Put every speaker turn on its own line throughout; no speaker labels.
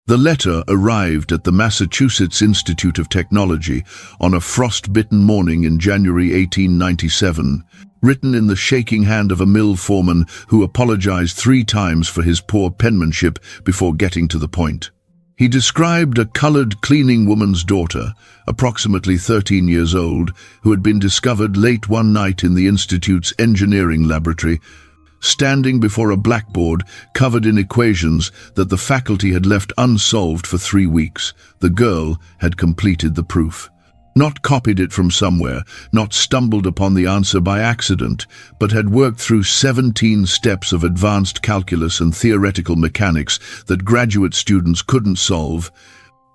The letter arrived at the Massachusetts Institute of Technology on a frost-bitten morning in January 1897, written in the shaking hand of a mill foreman who apologized 3 times for his poor penmanship before getting to the point. He described a colored cleaning woman's daughter, approximately 13 years old, who had been discovered late one night in the Institute's engineering laboratory, standing before a blackboard covered in equations that the faculty had left unsolved for 3 weeks. The girl had completed the proof. Not copied it from somewhere, not stumbled upon the answer by accident, but had worked through 17 steps of advanced calculus and theoretical mechanics that graduate students couldn't solve,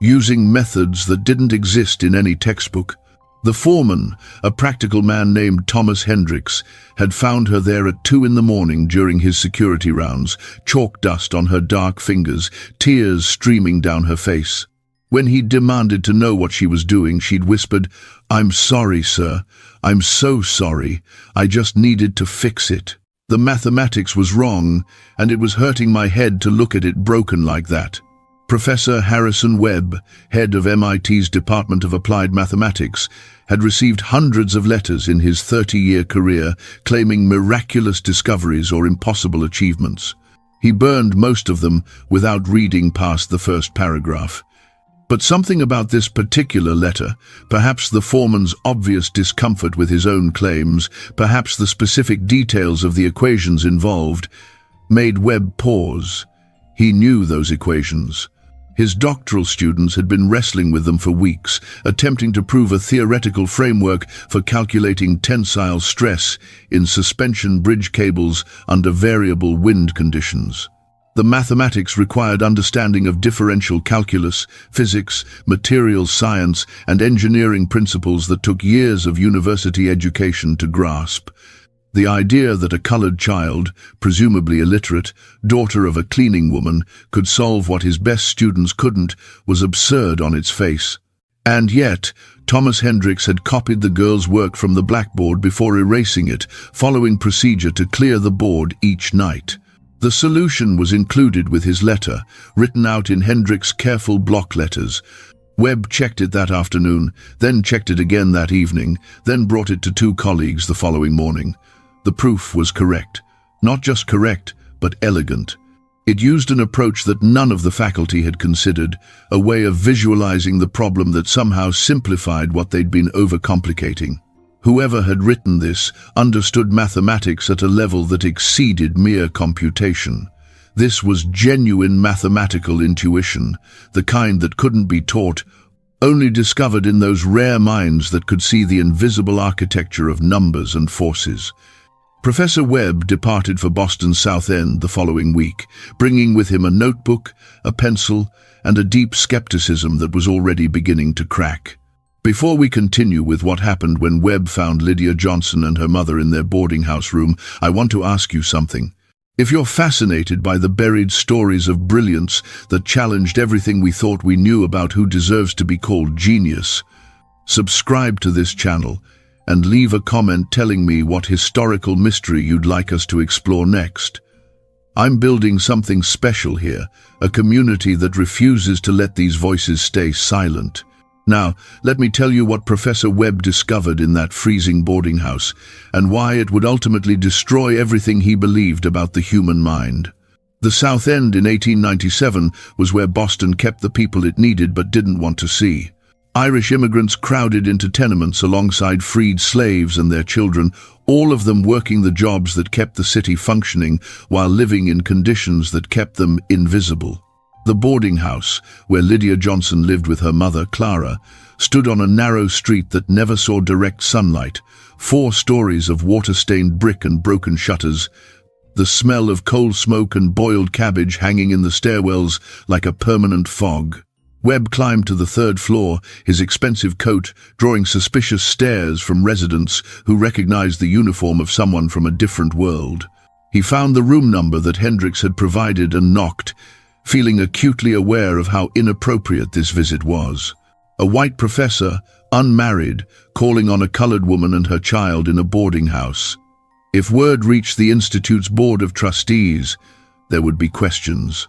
using methods that didn't exist in any textbook. The foreman, a practical man named Thomas Hendricks, had found her there at 2 in the morning during his security rounds, chalk dust on her dark fingers, tears streaming down her face. When he demanded to know what she was doing, she'd whispered, "I'm sorry, sir. I'm so sorry. I just needed to fix it. The mathematics was wrong, and it was hurting my head to look at it broken like that." Professor Harrison Webb, head of MIT's Department of Applied Mathematics, had received hundreds of letters in his 30-year career claiming miraculous discoveries or impossible achievements. He burned most of them without reading past the first paragraph. But something about this particular letter, perhaps the foreman's obvious discomfort with his own claims, perhaps the specific details of the equations involved, made Webb pause. He knew those equations. His doctoral students had been wrestling with them for weeks, attempting to prove a theoretical framework for calculating tensile stress in suspension bridge cables under variable wind conditions. The mathematics required understanding of differential calculus, physics, materials science, and engineering principles that took years of university education to grasp. The idea that a colored child, presumably illiterate, daughter of a cleaning woman, could solve what his best students couldn't was absurd on its face. And yet, Thomas Hendricks had copied the girl's work from the blackboard before erasing it, following procedure to clear the board each night. The solution was included with his letter, written out in Hendricks' careful block letters. Webb checked it that afternoon, then checked it again that evening, then brought it to 2 colleagues the following morning. The proof was correct. Not just correct, but elegant. It used an approach that none of the faculty had considered, a way of visualizing the problem that somehow simplified what they'd been overcomplicating. Whoever had written this understood mathematics at a level that exceeded mere computation. This was genuine mathematical intuition, the kind that couldn't be taught, only discovered in those rare minds that could see the invisible architecture of numbers and forces. Professor Webb departed for Boston's South End the following week, bringing with him a notebook, a pencil, and a deep skepticism that was already beginning to crack. Before we continue with what happened when Webb found Lydia Johnson and her mother in their boarding house room, I want to ask you something. If you're fascinated by the buried stories of brilliance that challenged everything we thought we knew about who deserves to be called genius, subscribe to this channel and leave a comment telling me what historical mystery you'd like us to explore next. I'm building something special here, a community that refuses to let these voices stay silent. Now, let me tell you what Professor Webb discovered in that freezing boarding house, and why it would ultimately destroy everything he believed about the human mind. The South End in 1897 was where Boston kept the people it needed but didn't want to see. Irish immigrants crowded into tenements alongside freed slaves and their children, all of them working the jobs that kept the city functioning while living in conditions that kept them invisible. The boarding house, where Lydia Johnson lived with her mother, Clara, stood on a narrow street that never saw direct sunlight, 4 stories of water-stained brick and broken shutters, the smell of coal smoke and boiled cabbage hanging in the stairwells like a permanent fog. Webb climbed to the 3rd floor, his expensive coat drawing suspicious stares from residents who recognized the uniform of someone from a different world. He found the room number that Hendricks had provided and knocked, feeling acutely aware of how inappropriate this visit was. A white professor, unmarried, calling on a colored woman and her child in a boarding house. If word reached the Institute's Board of Trustees, there would be questions.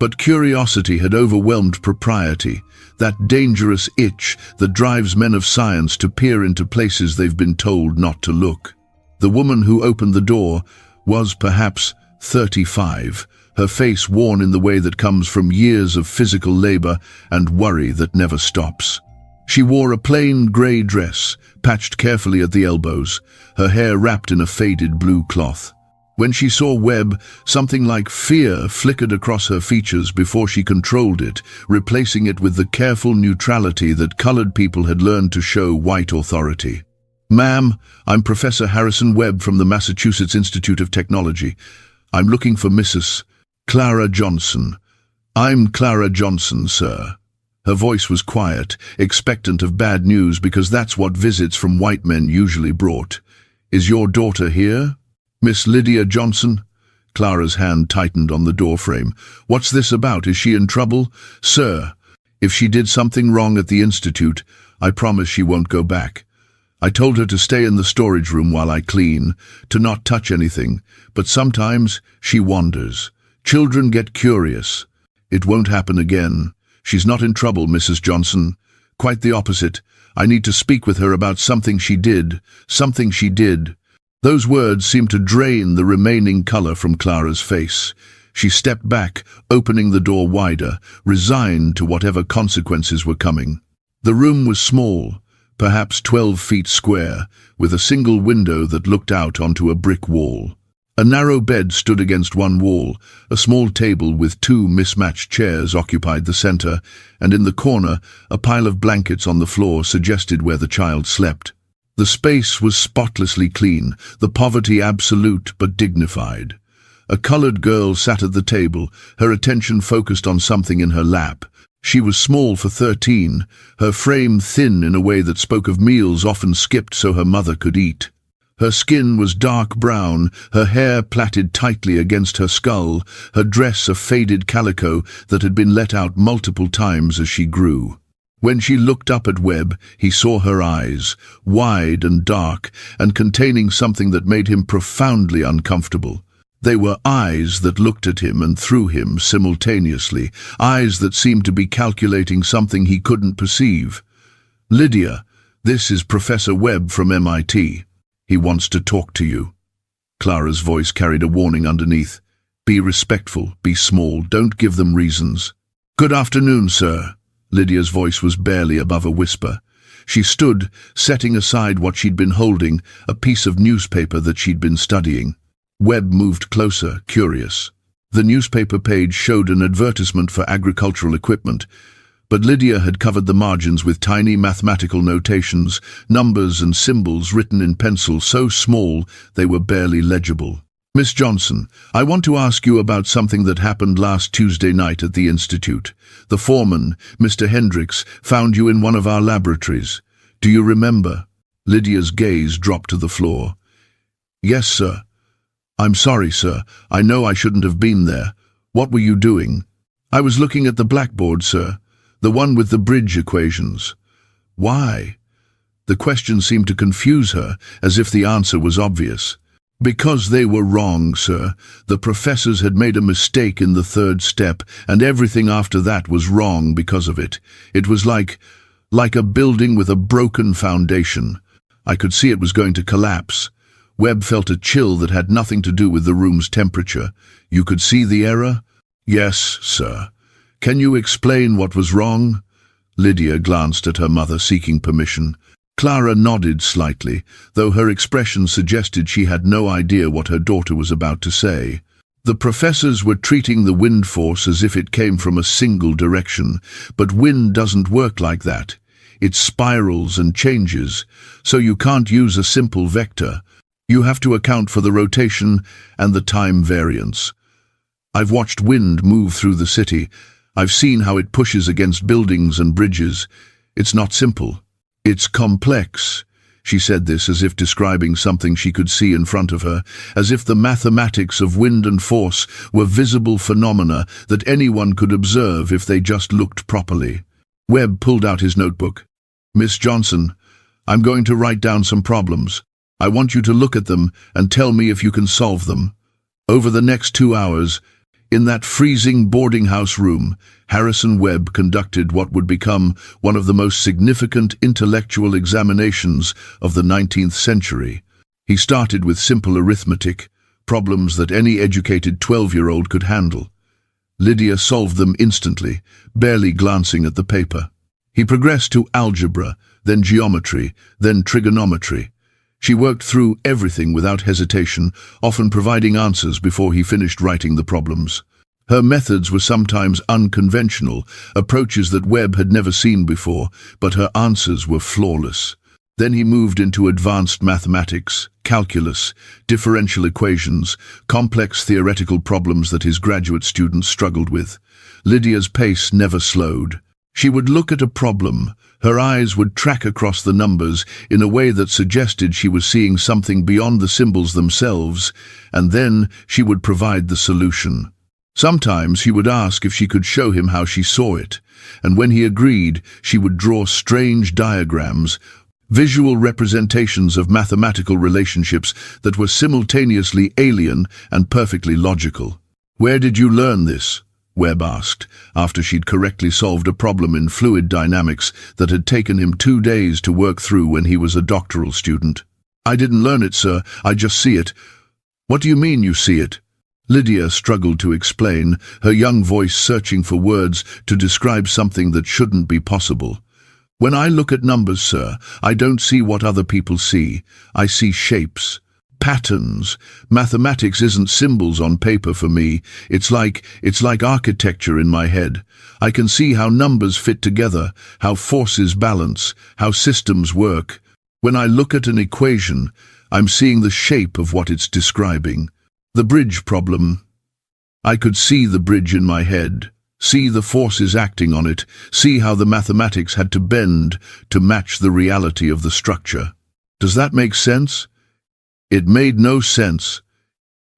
But curiosity had overwhelmed propriety, that dangerous itch that drives men of science to peer into places they've been told not to look. The woman who opened the door was perhaps 35, her face worn in the way that comes from years of physical labor and worry that never stops. She wore a plain grey dress, patched carefully at the elbows, her hair wrapped in a faded blue cloth. When she saw Webb, something like fear flickered across her features before she controlled it, replacing it with the careful neutrality that colored people had learned to show white authority. "Ma'am, I'm Professor Harrison Webb from the Massachusetts Institute of Technology. I'm looking for Mrs. Clara Johnson." "I'm Clara Johnson, sir." Her voice was quiet, expectant of bad news because that's what visits from white men usually brought. "Is your daughter here?" "Miss Lydia Johnson?" Clara's hand tightened on the doorframe. "What's this about? Is she in trouble?" "Sir, if she did something wrong at the Institute, I promise she won't go back. I told her to stay in the storage room while I clean, to not touch anything, but sometimes she wanders. Children get curious. It won't happen again. She's not in trouble, Mrs. Johnson. Quite the opposite. I need to speak with her about something she did. Something she did." Those words seemed to drain the remaining color from Clara's face. She stepped back, opening the door wider, resigned to whatever consequences were coming. The room was small, perhaps 12 feet square, with a single window that looked out onto a brick wall. A narrow bed stood against one wall, a small table with 2 mismatched chairs occupied the center, and in the corner, a pile of blankets on the floor suggested where the child slept. The space was spotlessly clean, the poverty absolute but dignified. A colored girl sat at the table, her attention focused on something in her lap. She was small for 13, her frame thin in a way that spoke of meals often skipped so her mother could eat. Her skin was dark brown, her hair plaited tightly against her skull, her dress a faded calico that had been let out multiple times as she grew. When she looked up at Webb, he saw her eyes, wide and dark, and containing something that made him profoundly uncomfortable. They were eyes that looked at him and through him simultaneously, eyes that seemed to be calculating something he couldn't perceive. "Lydia, this is Professor Webb from MIT. He wants to talk to you." Clara's voice carried a warning underneath. "Be respectful, be small, don't give them reasons." "Good afternoon, sir." Lydia's voice was barely above a whisper. She stood, setting aside what she'd been holding, a piece of newspaper that she'd been studying. Webb moved closer, curious. The newspaper page showed an advertisement for agricultural equipment, but Lydia had covered the margins with tiny mathematical notations, numbers and symbols written in pencil so small they were barely legible. "Miss Johnson, I want to ask you about something that happened last Tuesday night at the Institute. The foreman, Mr. Hendricks, found you in one of our laboratories. Do you remember?" Lydia's gaze dropped to the floor. "Yes, sir." "I'm sorry, sir. I know I shouldn't have been there. What were you doing?" "I was looking at the blackboard, sir. The one with the bridge equations." "Why?" The question seemed to confuse her, as if the answer was obvious. "Because they were wrong, sir. The professors had made a mistake in the 3rd step, and everything after that was wrong because of it. It was like a building with a broken foundation. I could see it was going to collapse." Webb felt a chill that had nothing to do with the room's temperature. "You could see the error?" "Yes, sir." "Can you explain what was wrong?" Lydia glanced at her mother, seeking permission. Clara nodded slightly, though her expression suggested she had no idea what her daughter was about to say. "The professors were treating the wind force as if it came from a single direction, but wind doesn't work like that. It spirals and changes, so you can't use a simple vector. You have to account for the rotation and the time variance. I've watched wind move through the city. I've seen how it pushes against buildings and bridges. It's not simple. It's complex." She said this as if describing something she could see in front of her, as if the mathematics of wind and force were visible phenomena that anyone could observe if they just looked properly. Webb pulled out his notebook. "Miss Johnson, I'm going to write down some problems. I want you to look at them and tell me if you can solve them. Over the next 2 hours, In that freezing boarding house room, Harrison Webb conducted what would become one of the most significant intellectual examinations of the 19th century. He started with simple arithmetic, problems that any educated 12-year-old could handle. Lydia solved them instantly, barely glancing at the paper. He progressed to algebra, then geometry, then trigonometry. She worked through everything without hesitation, often providing answers before he finished writing the problems. Her methods were sometimes unconventional, approaches that Webb had never seen before, but her answers were flawless. Then he moved into advanced mathematics, calculus, differential equations, complex theoretical problems that his graduate students struggled with. Lydia's pace never slowed. She would look at a problem, her eyes would track across the numbers in a way that suggested she was seeing something beyond the symbols themselves, and then she would provide the solution. Sometimes he would ask if she could show him how she saw it, and when he agreed, she would draw strange diagrams, visual representations of mathematical relationships that were simultaneously alien and perfectly logical. "Where did you learn this?" Webb asked, after she'd correctly solved a problem in fluid dynamics that had taken him 2 days to work through when he was a doctoral student. "I didn't learn it, sir. I just see it." "What do you mean you see it?" Lydia struggled to explain, her young voice searching for words to describe something that shouldn't be possible. "When I look at numbers, sir, I don't see what other people see. I see shapes. Patterns. Mathematics isn't symbols on paper for me. It's like architecture in my head. I can see how numbers fit together, how forces balance, how systems work. When I look at an equation, I'm seeing the shape of what it's describing. The bridge problem. I could see the bridge in my head, see the forces acting on it, see how the mathematics had to bend to match the reality of the structure. Does that make sense? It made no sense.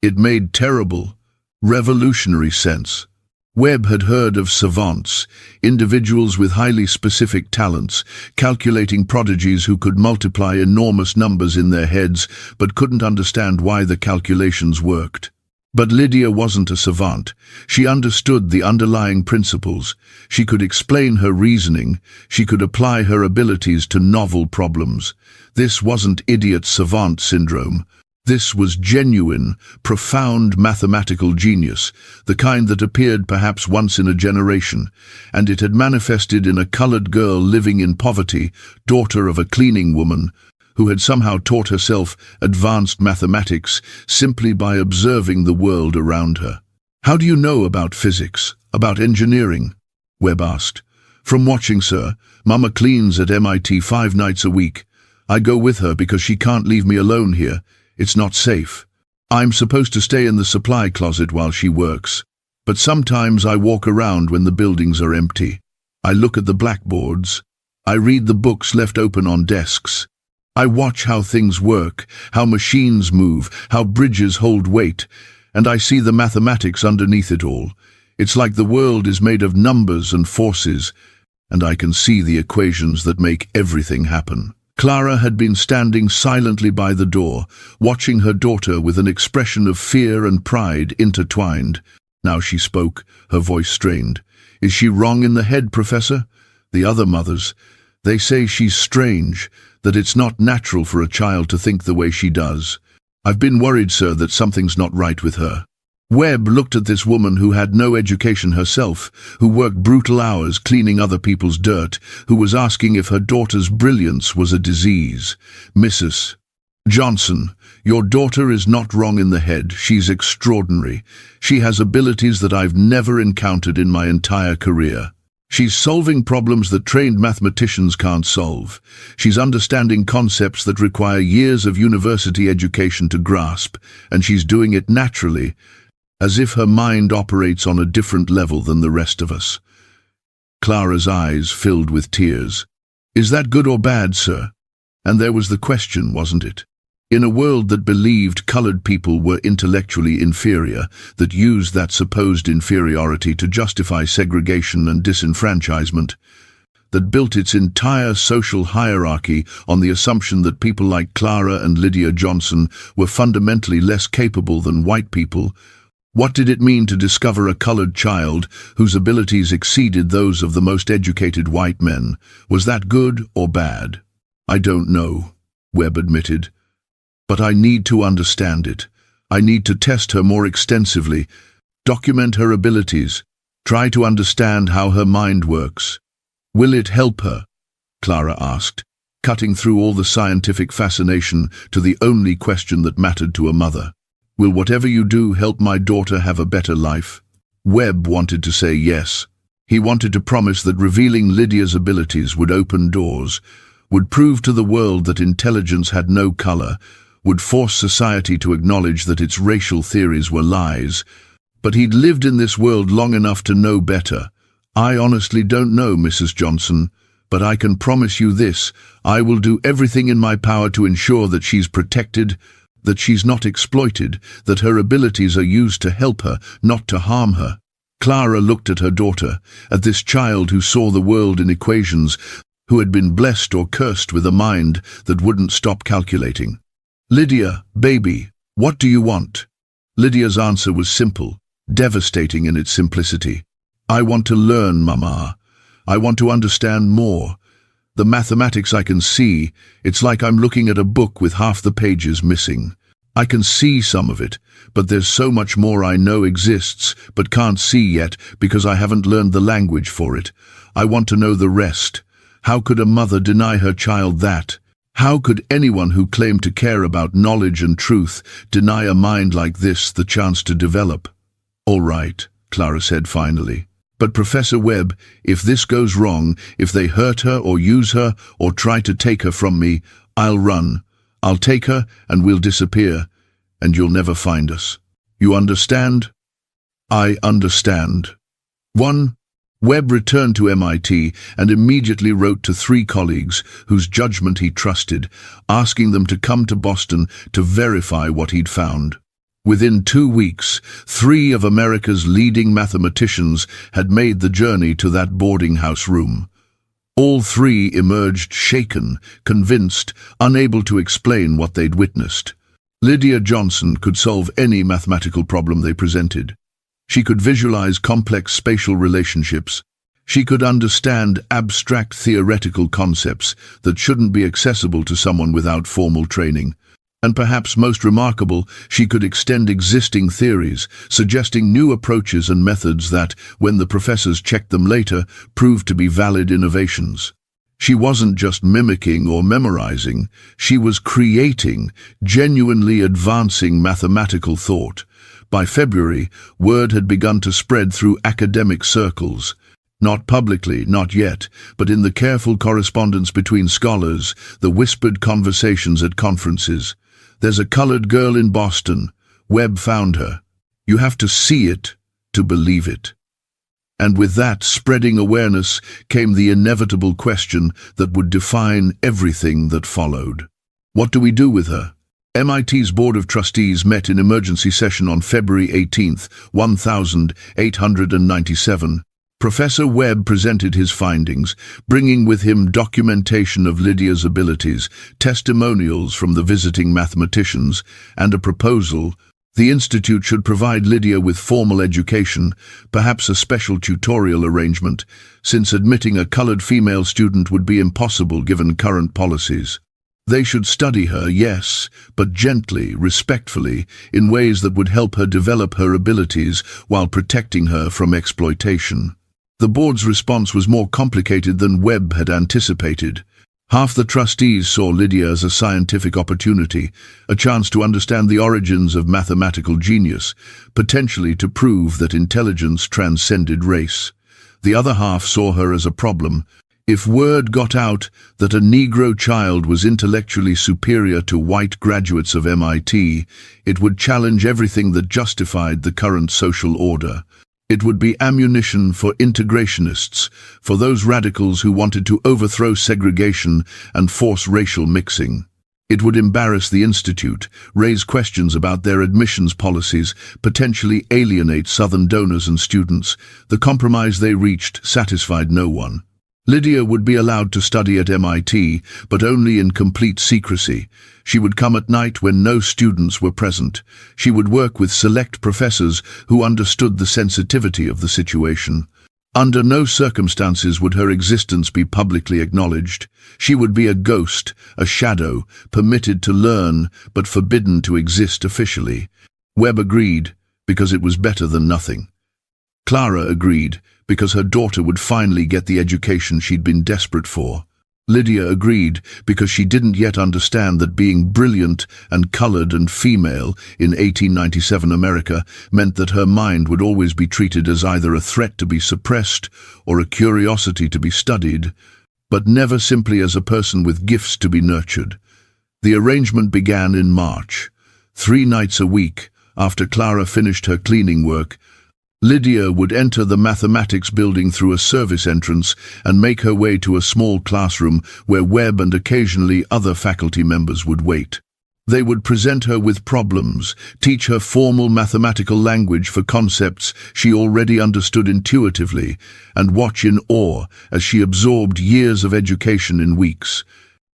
It made terrible, revolutionary sense. Webb had heard of savants, individuals with highly specific talents, calculating prodigies who could multiply enormous numbers in their heads but couldn't understand why the calculations worked. But Lydia wasn't a savant. She understood the underlying principles. She could explain her reasoning. She could apply her abilities to novel problems. This wasn't idiot-savant syndrome. This was genuine, profound mathematical genius, the kind that appeared perhaps once in a generation, and it had manifested in a colored girl living in poverty, daughter of a cleaning woman, who had somehow taught herself advanced mathematics simply by observing the world around her. "How do you know about physics, about engineering?" Webb asked. "From watching, sir. Mama cleans at MIT 5 nights a week. I go with her because she can't leave me alone here. It's not safe. I'm supposed to stay in the supply closet while she works. But sometimes I walk around when the buildings are empty. I look at the blackboards. I read the books left open on desks. I watch how things work, how machines move, how bridges hold weight, and I see the mathematics underneath it all. It's like the world is made of numbers and forces, and I can see the equations that make everything happen." Clara had been standing silently by the door, watching her daughter with an expression of fear and pride intertwined. Now she spoke, her voice strained. "Is she wrong in the head, Professor? The other mothers, they say she's strange, that it's not natural for a child to think the way she does. I've been worried, sir, that something's not right with her." Webb looked at this woman who had no education herself, who worked brutal hours cleaning other people's dirt, who was asking if her daughter's brilliance was a disease. "Mrs. Johnson, your daughter is not wrong in the head. She's extraordinary. She has abilities that I've never encountered in my entire career. She's solving problems that trained mathematicians can't solve. She's understanding concepts that require years of university education to grasp, and she's doing it naturally, as if her mind operates on a different level than the rest of us." Clara's eyes filled with tears. "Is that good or bad, sir?" And there was the question, wasn't it? In a world that believed colored people were intellectually inferior, that used that supposed inferiority to justify segregation and disenfranchisement, that built its entire social hierarchy on the assumption that people like Clara and Lydia Johnson were fundamentally less capable than white people, What did it mean to discover a colored child whose abilities exceeded those of the most educated white men? Was that good or bad? I don't know, Webb admitted. But I need to understand it. I need to test her more extensively, document her abilities, try to understand how her mind works. Will it help her? Clara asked, cutting through all the scientific fascination to the only question that mattered to a mother. Will whatever you do help my daughter have a better life? Webb wanted to say yes. He wanted to promise that revealing Lydia's abilities would open doors, would prove to the world that intelligence had no color, would force society to acknowledge that its racial theories were lies. But he'd lived in this world long enough to know better. I honestly don't know, Mrs. Johnson, but I can promise you this: I will do everything in my power to ensure that she's protected, that she's not exploited, that her abilities are used to help her, not to harm her. Clara looked at her daughter, at this child who saw the world in equations, who had been blessed or cursed with a mind that wouldn't stop calculating. Lydia, baby, what do you want? Lydia's answer was simple, devastating in its simplicity. I want to learn, Mama. I want to understand more. The mathematics I can see, it's like I'm looking at a book with half the pages missing. I can see some of it, but there's so much more I know exists, but can't see yet because I haven't learned the language for it. I want to know the rest. How could a mother deny her child that? How could anyone who claimed to care about knowledge and truth deny a mind like this the chance to develop? All right, Clara said finally. But Professor Webb, if this goes wrong, if they hurt her or use her or try to take her from me, I'll run. I'll take her and we'll disappear, and you'll never find us. You understand? I understand. 1. Webb returned to MIT and immediately wrote to 3 colleagues whose judgment he trusted, asking them to come to Boston to verify what he'd found. Within 2 weeks, 3 of America's leading mathematicians had made the journey to that boarding house room. All 3 emerged shaken, convinced, unable to explain what they'd witnessed. Lydia Johnson could solve any mathematical problem they presented. She could visualize complex spatial relationships. She could understand abstract theoretical concepts that shouldn't be accessible to someone without formal training. And perhaps most remarkable, she could extend existing theories, suggesting new approaches and methods that, when the professors checked them later, proved to be valid innovations. She wasn't just mimicking or memorizing, she was creating, genuinely advancing mathematical thought. By February, word had begun to spread through academic circles. Not publicly, not yet, but in the careful correspondence between scholars, the whispered conversations at conferences. There's a colored girl in Boston. Webb found her. You have to see it to believe it. And with that spreading awareness came the inevitable question that would define everything that followed. What do we do with her? MIT's Board of Trustees met in emergency session on February 18, 1897. Professor Webb presented his findings, bringing with him documentation of Lydia's abilities, testimonials from the visiting mathematicians, and a proposal. The institute should provide Lydia with formal education, perhaps a special tutorial arrangement, since admitting a colored female student would be impossible given current policies. They should study her, yes, but gently, respectfully, in ways that would help her develop her abilities while protecting her from exploitation. The board's response was more complicated than Webb had anticipated. Half the trustees saw Lydia as a scientific opportunity, a chance to understand the origins of mathematical genius, potentially to prove that intelligence transcended race. The other half saw her as a problem. If word got out that a Negro child was intellectually superior to white graduates of MIT, it would challenge everything that justified the current social order. It would be ammunition for integrationists, for those radicals who wanted to overthrow segregation and force racial mixing. It would embarrass the institute, raise questions about their admissions policies, potentially alienate Southern donors and students. The compromise they reached satisfied no one. Lydia would be allowed to study at MIT, but only in complete secrecy. She would come at night when no students were present. She would work with select professors who understood the sensitivity of the situation. Under no circumstances would her existence be publicly acknowledged. She would be a ghost, a shadow, permitted to learn, but forbidden to exist officially. Webb agreed, because it was better than nothing. Clara agreed, because her daughter would finally get the education she'd been desperate for. Lydia agreed, because she didn't yet understand that being brilliant and colored and female in 1897 America meant that her mind would always be treated as either a threat to be suppressed or a curiosity to be studied, but never simply as a person with gifts to be nurtured. The arrangement began in March. 3 nights a week, after Clara finished her cleaning work, Lydia would enter the mathematics building through a service entrance and make her way to a small classroom where Webb and occasionally other faculty members would wait. They would present her with problems, teach her formal mathematical language for concepts she already understood intuitively, and watch in awe as she absorbed years of education in weeks.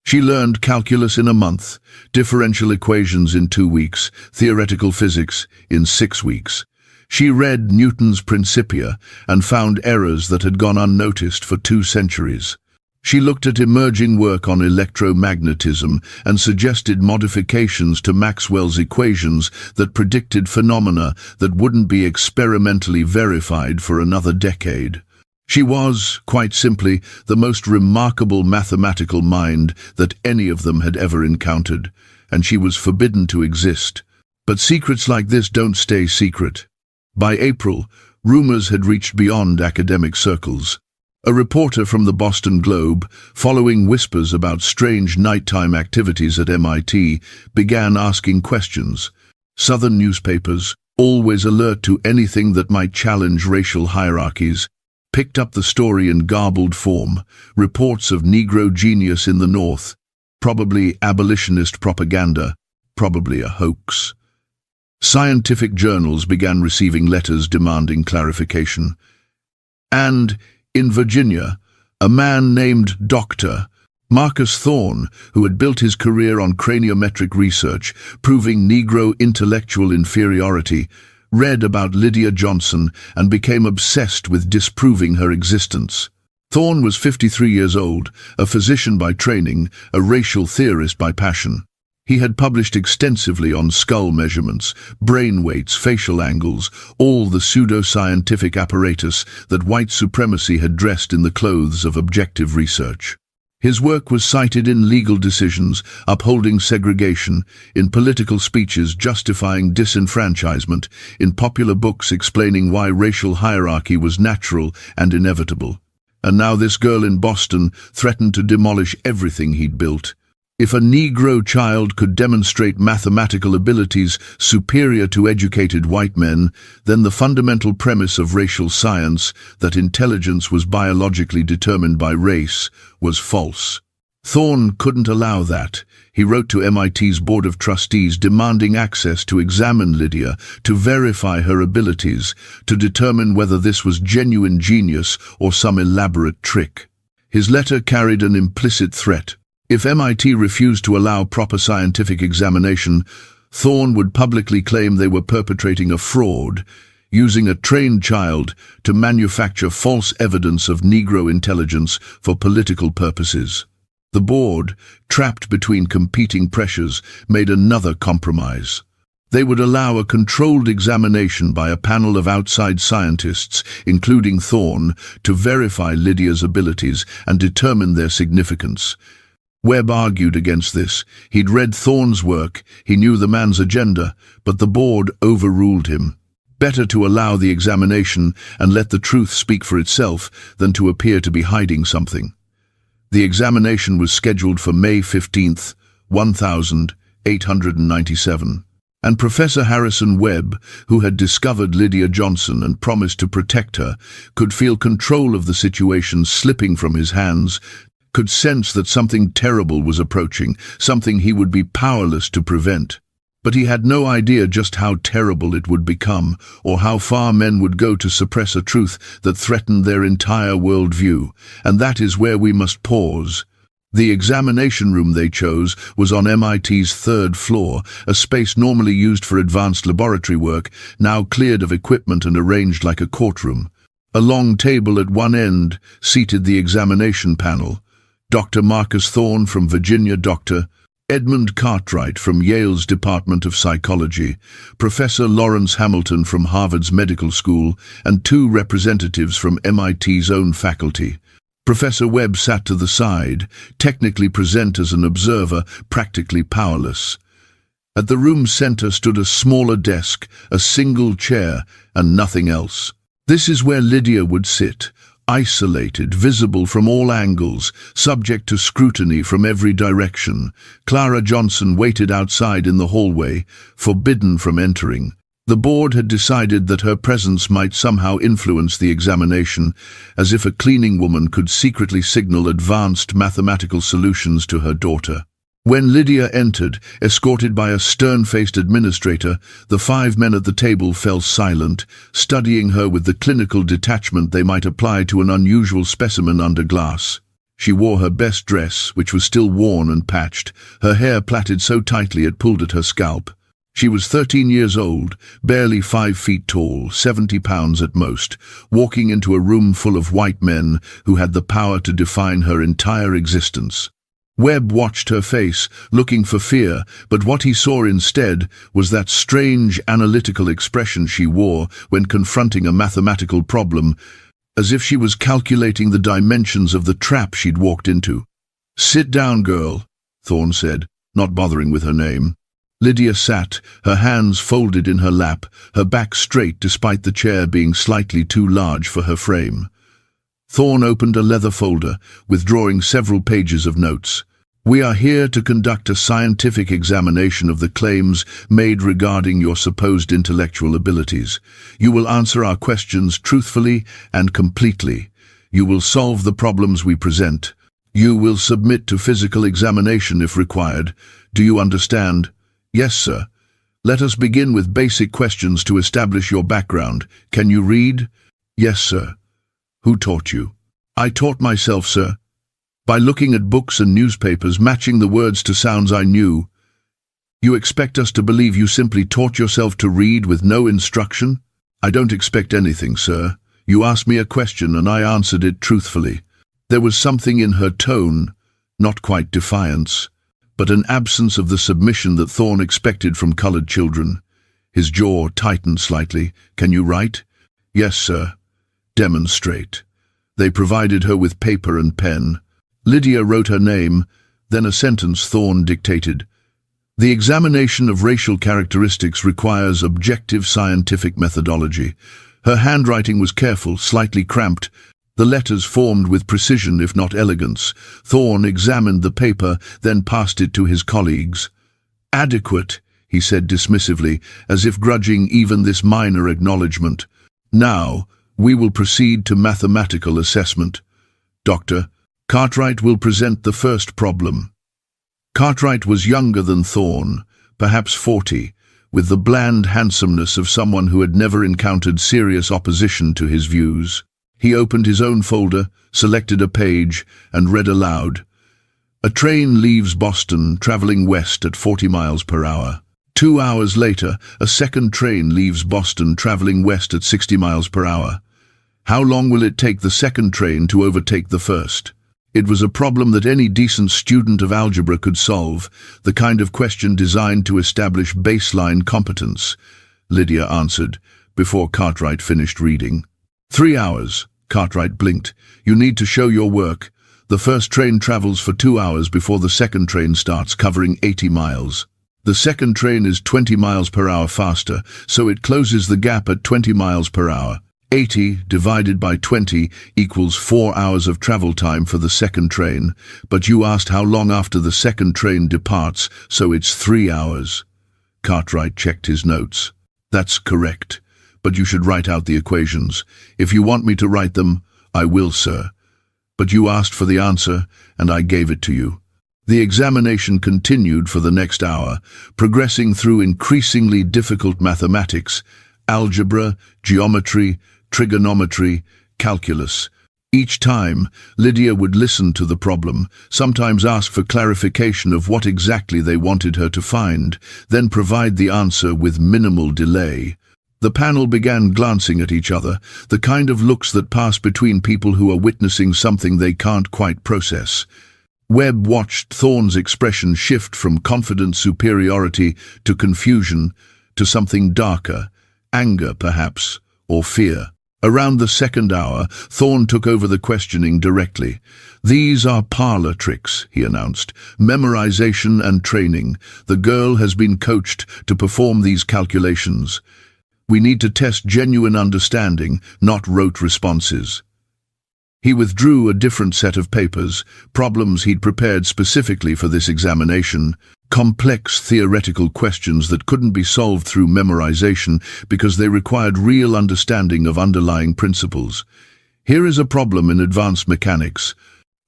She learned calculus in a month, differential equations in 2 weeks, theoretical physics in 6 weeks. She read Newton's Principia and found errors that had gone unnoticed for 2 centuries. She looked at emerging work on electromagnetism and suggested modifications to Maxwell's equations that predicted phenomena that wouldn't be experimentally verified for another decade. She was, quite simply, the most remarkable mathematical mind that any of them had ever encountered, and she was forbidden to exist. But secrets like this don't stay secret. By April, rumors had reached beyond academic circles. A reporter from the Boston Globe, following whispers about strange nighttime activities at MIT, began asking questions. Southern newspapers, always alert to anything that might challenge racial hierarchies, picked up the story in garbled form, reports of Negro genius in the North, probably abolitionist propaganda, probably a hoax. Scientific journals began receiving letters demanding clarification. And, in Virginia, a man named Dr. Marcus Thorne, who had built his career on craniometric research, proving Negro intellectual inferiority, read about Lydia Johnson and became obsessed with disproving her existence. Thorne was 53 years old, a physician by training, a racial theorist by passion. He had published extensively on skull measurements, brain weights, facial angles, all the pseudo-scientific apparatus that white supremacy had dressed in the clothes of objective research. His work was cited in legal decisions upholding segregation, in political speeches justifying disenfranchisement, in popular books explaining why racial hierarchy was natural and inevitable. And now this girl in Boston threatened to demolish everything he'd built. If a Negro child could demonstrate mathematical abilities superior to educated white men, then the fundamental premise of racial science, that intelligence was biologically determined by race, was false. Thorne couldn't allow that. He wrote to MIT's Board of Trustees demanding access to examine Lydia, to verify her abilities, to determine whether this was genuine genius or some elaborate trick. His letter carried an implicit threat. If MIT refused to allow proper scientific examination, Thorne would publicly claim they were perpetrating a fraud, using a trained child to manufacture false evidence of Negro intelligence for political purposes. The board, trapped between competing pressures, made another compromise. They would allow a controlled examination by a panel of outside scientists, including Thorne, to verify Lydia's abilities and determine their significance. Webb argued against this. He'd read Thorne's work, he knew the man's agenda, but the board overruled him. Better to allow the examination and let the truth speak for itself than to appear to be hiding something. The examination was scheduled for May 15, 1897, and Professor Harrison Webb, who had discovered Lydia Johnson and promised to protect her, could feel control of the situation slipping from his hands, could sense that something terrible was approaching, something he would be powerless to prevent. But he had no idea just how terrible it would become, or how far men would go to suppress a truth that threatened their entire worldview. And that is where we must pause. The examination room they chose was on MIT's third floor, a space normally used for advanced laboratory work, now cleared of equipment and arranged like a courtroom. A long table at one end seated the examination panel. Dr. Marcus Thorne from Virginia, Dr. Edmund Cartwright from Yale's Department of Psychology, Professor Lawrence Hamilton from Harvard's Medical School, and 2 representatives from MIT's own faculty. Professor Webb sat to the side, technically present as an observer, practically powerless. At the room's center stood a smaller desk, a single chair, and nothing else. This is where Lydia would sit, isolated, visible from all angles, subject to scrutiny from every direction. Clara Johnson waited outside in the hallway, forbidden from entering. The board had decided that her presence might somehow influence the examination, as if a cleaning woman could secretly signal advanced mathematical solutions to her daughter. When Lydia entered, escorted by a stern-faced administrator, the 5 men at the table fell silent, studying her with the clinical detachment they might apply to an unusual specimen under glass. She wore her best dress, which was still worn and patched, her hair plaited so tightly it pulled at her scalp. She was 13 years old, barely 5 feet tall, 70 pounds at most, walking into a room full of white men who had the power to define her entire existence. Webb watched her face, looking for fear, but what he saw instead was that strange analytical expression she wore when confronting a mathematical problem, as if she was calculating the dimensions of the trap she'd walked into. "Sit down, girl," Thorne said, not bothering with her name. Lydia sat, her hands folded in her lap, her back straight despite the chair being slightly too large for her frame. Thorne opened a leather folder, withdrawing several pages of notes. "We are here to conduct a scientific examination of the claims made regarding your supposed intellectual abilities. You will answer our questions truthfully and completely. You will solve the problems we present. You will submit to physical examination if required. Do you understand?" "Yes, sir." "Let us begin with basic questions to establish your background. Can you read?" "Yes, sir." "Who taught you?" "I taught myself, sir. By looking at books and newspapers, matching the words to sounds I knew." "You expect us to believe you simply taught yourself to read with no instruction?" "I don't expect anything, sir. You asked me a question and I answered it truthfully." There was something in her tone, not quite defiance, but an absence of the submission that Thorne expected from colored children. His jaw tightened slightly. "Can you write?" "Yes, sir." "Demonstrate." They provided her with paper and pen. Lydia wrote her name, then a sentence Thorne dictated. "The examination of racial characteristics requires objective scientific methodology." Her handwriting was careful, slightly cramped. The letters formed with precision if not elegance. Thorne examined the paper, then passed it to his colleagues. "Adequate," he said dismissively, as if grudging even this minor acknowledgement. "Now, we will proceed to mathematical assessment. Dr. Cartwright will present the first problem." Cartwright was younger than Thorne, perhaps 40, with the bland handsomeness of someone who had never encountered serious opposition to his views. He opened his own folder, selected a page, and read aloud. "A train leaves Boston, traveling west at 40 miles per hour. 2 hours later, a second train leaves Boston, traveling west at 60 miles per hour. How long will it take the second train to overtake the first?" It was a problem that any decent student of algebra could solve, the kind of question designed to establish baseline competence. Lydia answered, before Cartwright finished reading. 3 hours, Cartwright blinked. "You need to show your work. The first train travels for 2 hours before the second train starts, covering 80 miles. The second train is 20 miles per hour faster, so it closes the gap at 20 miles per hour. 80 divided by 20 equals 4 hours of travel time for the second train, but you asked how long after the second train departs, so it's 3 hours. Cartwright checked his notes. "That's correct, but you should write out the equations. If you want me to write them, I will, sir. But you asked for the answer, and I gave it to you." The examination continued for the next hour, progressing through increasingly difficult mathematics, algebra, geometry, trigonometry, calculus. Each time, Lydia would listen to the problem, sometimes ask for clarification of what exactly they wanted her to find, then provide the answer with minimal delay. The panel began glancing at each other, the kind of looks that pass between people who are witnessing something they can't quite process. Webb watched Thorne's expression shift from confident superiority to confusion, to something darker, anger perhaps, or fear. Around the second hour, Thorne took over the questioning directly. "These are parlor tricks," he announced. "Memorization and training. The girl has been coached to perform these calculations. We need to test genuine understanding, not rote responses." He withdrew a different set of papers, problems he'd prepared specifically for this examination, complex theoretical questions that couldn't be solved through memorization because they required real understanding of underlying principles. Here is a problem in advanced mechanics.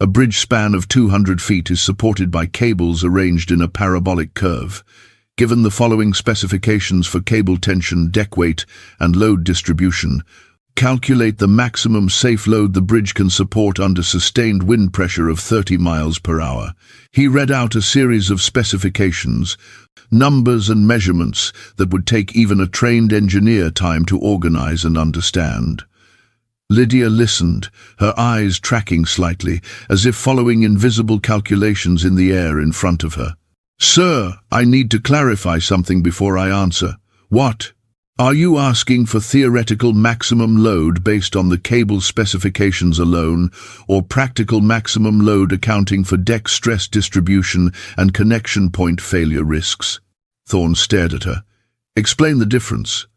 A bridge span of 200 feet is supported by cables arranged in a parabolic curve. Given the following specifications for cable tension, deck weight, and load distribution, calculate the maximum safe load the bridge can support under sustained wind pressure of 30 miles per hour. He read out a series of specifications, numbers and measurements that would take even a trained engineer time to organize and understand. Lydia listened, her eyes tracking slightly, as if following invisible calculations in the air in front of her. "Sir, I need to clarify something before I answer." "What?" "Are you asking for theoretical maximum load based on the cable specifications alone, or practical maximum load accounting for deck stress distribution and connection point failure risks?" Thorne stared at her. "Explain the difference.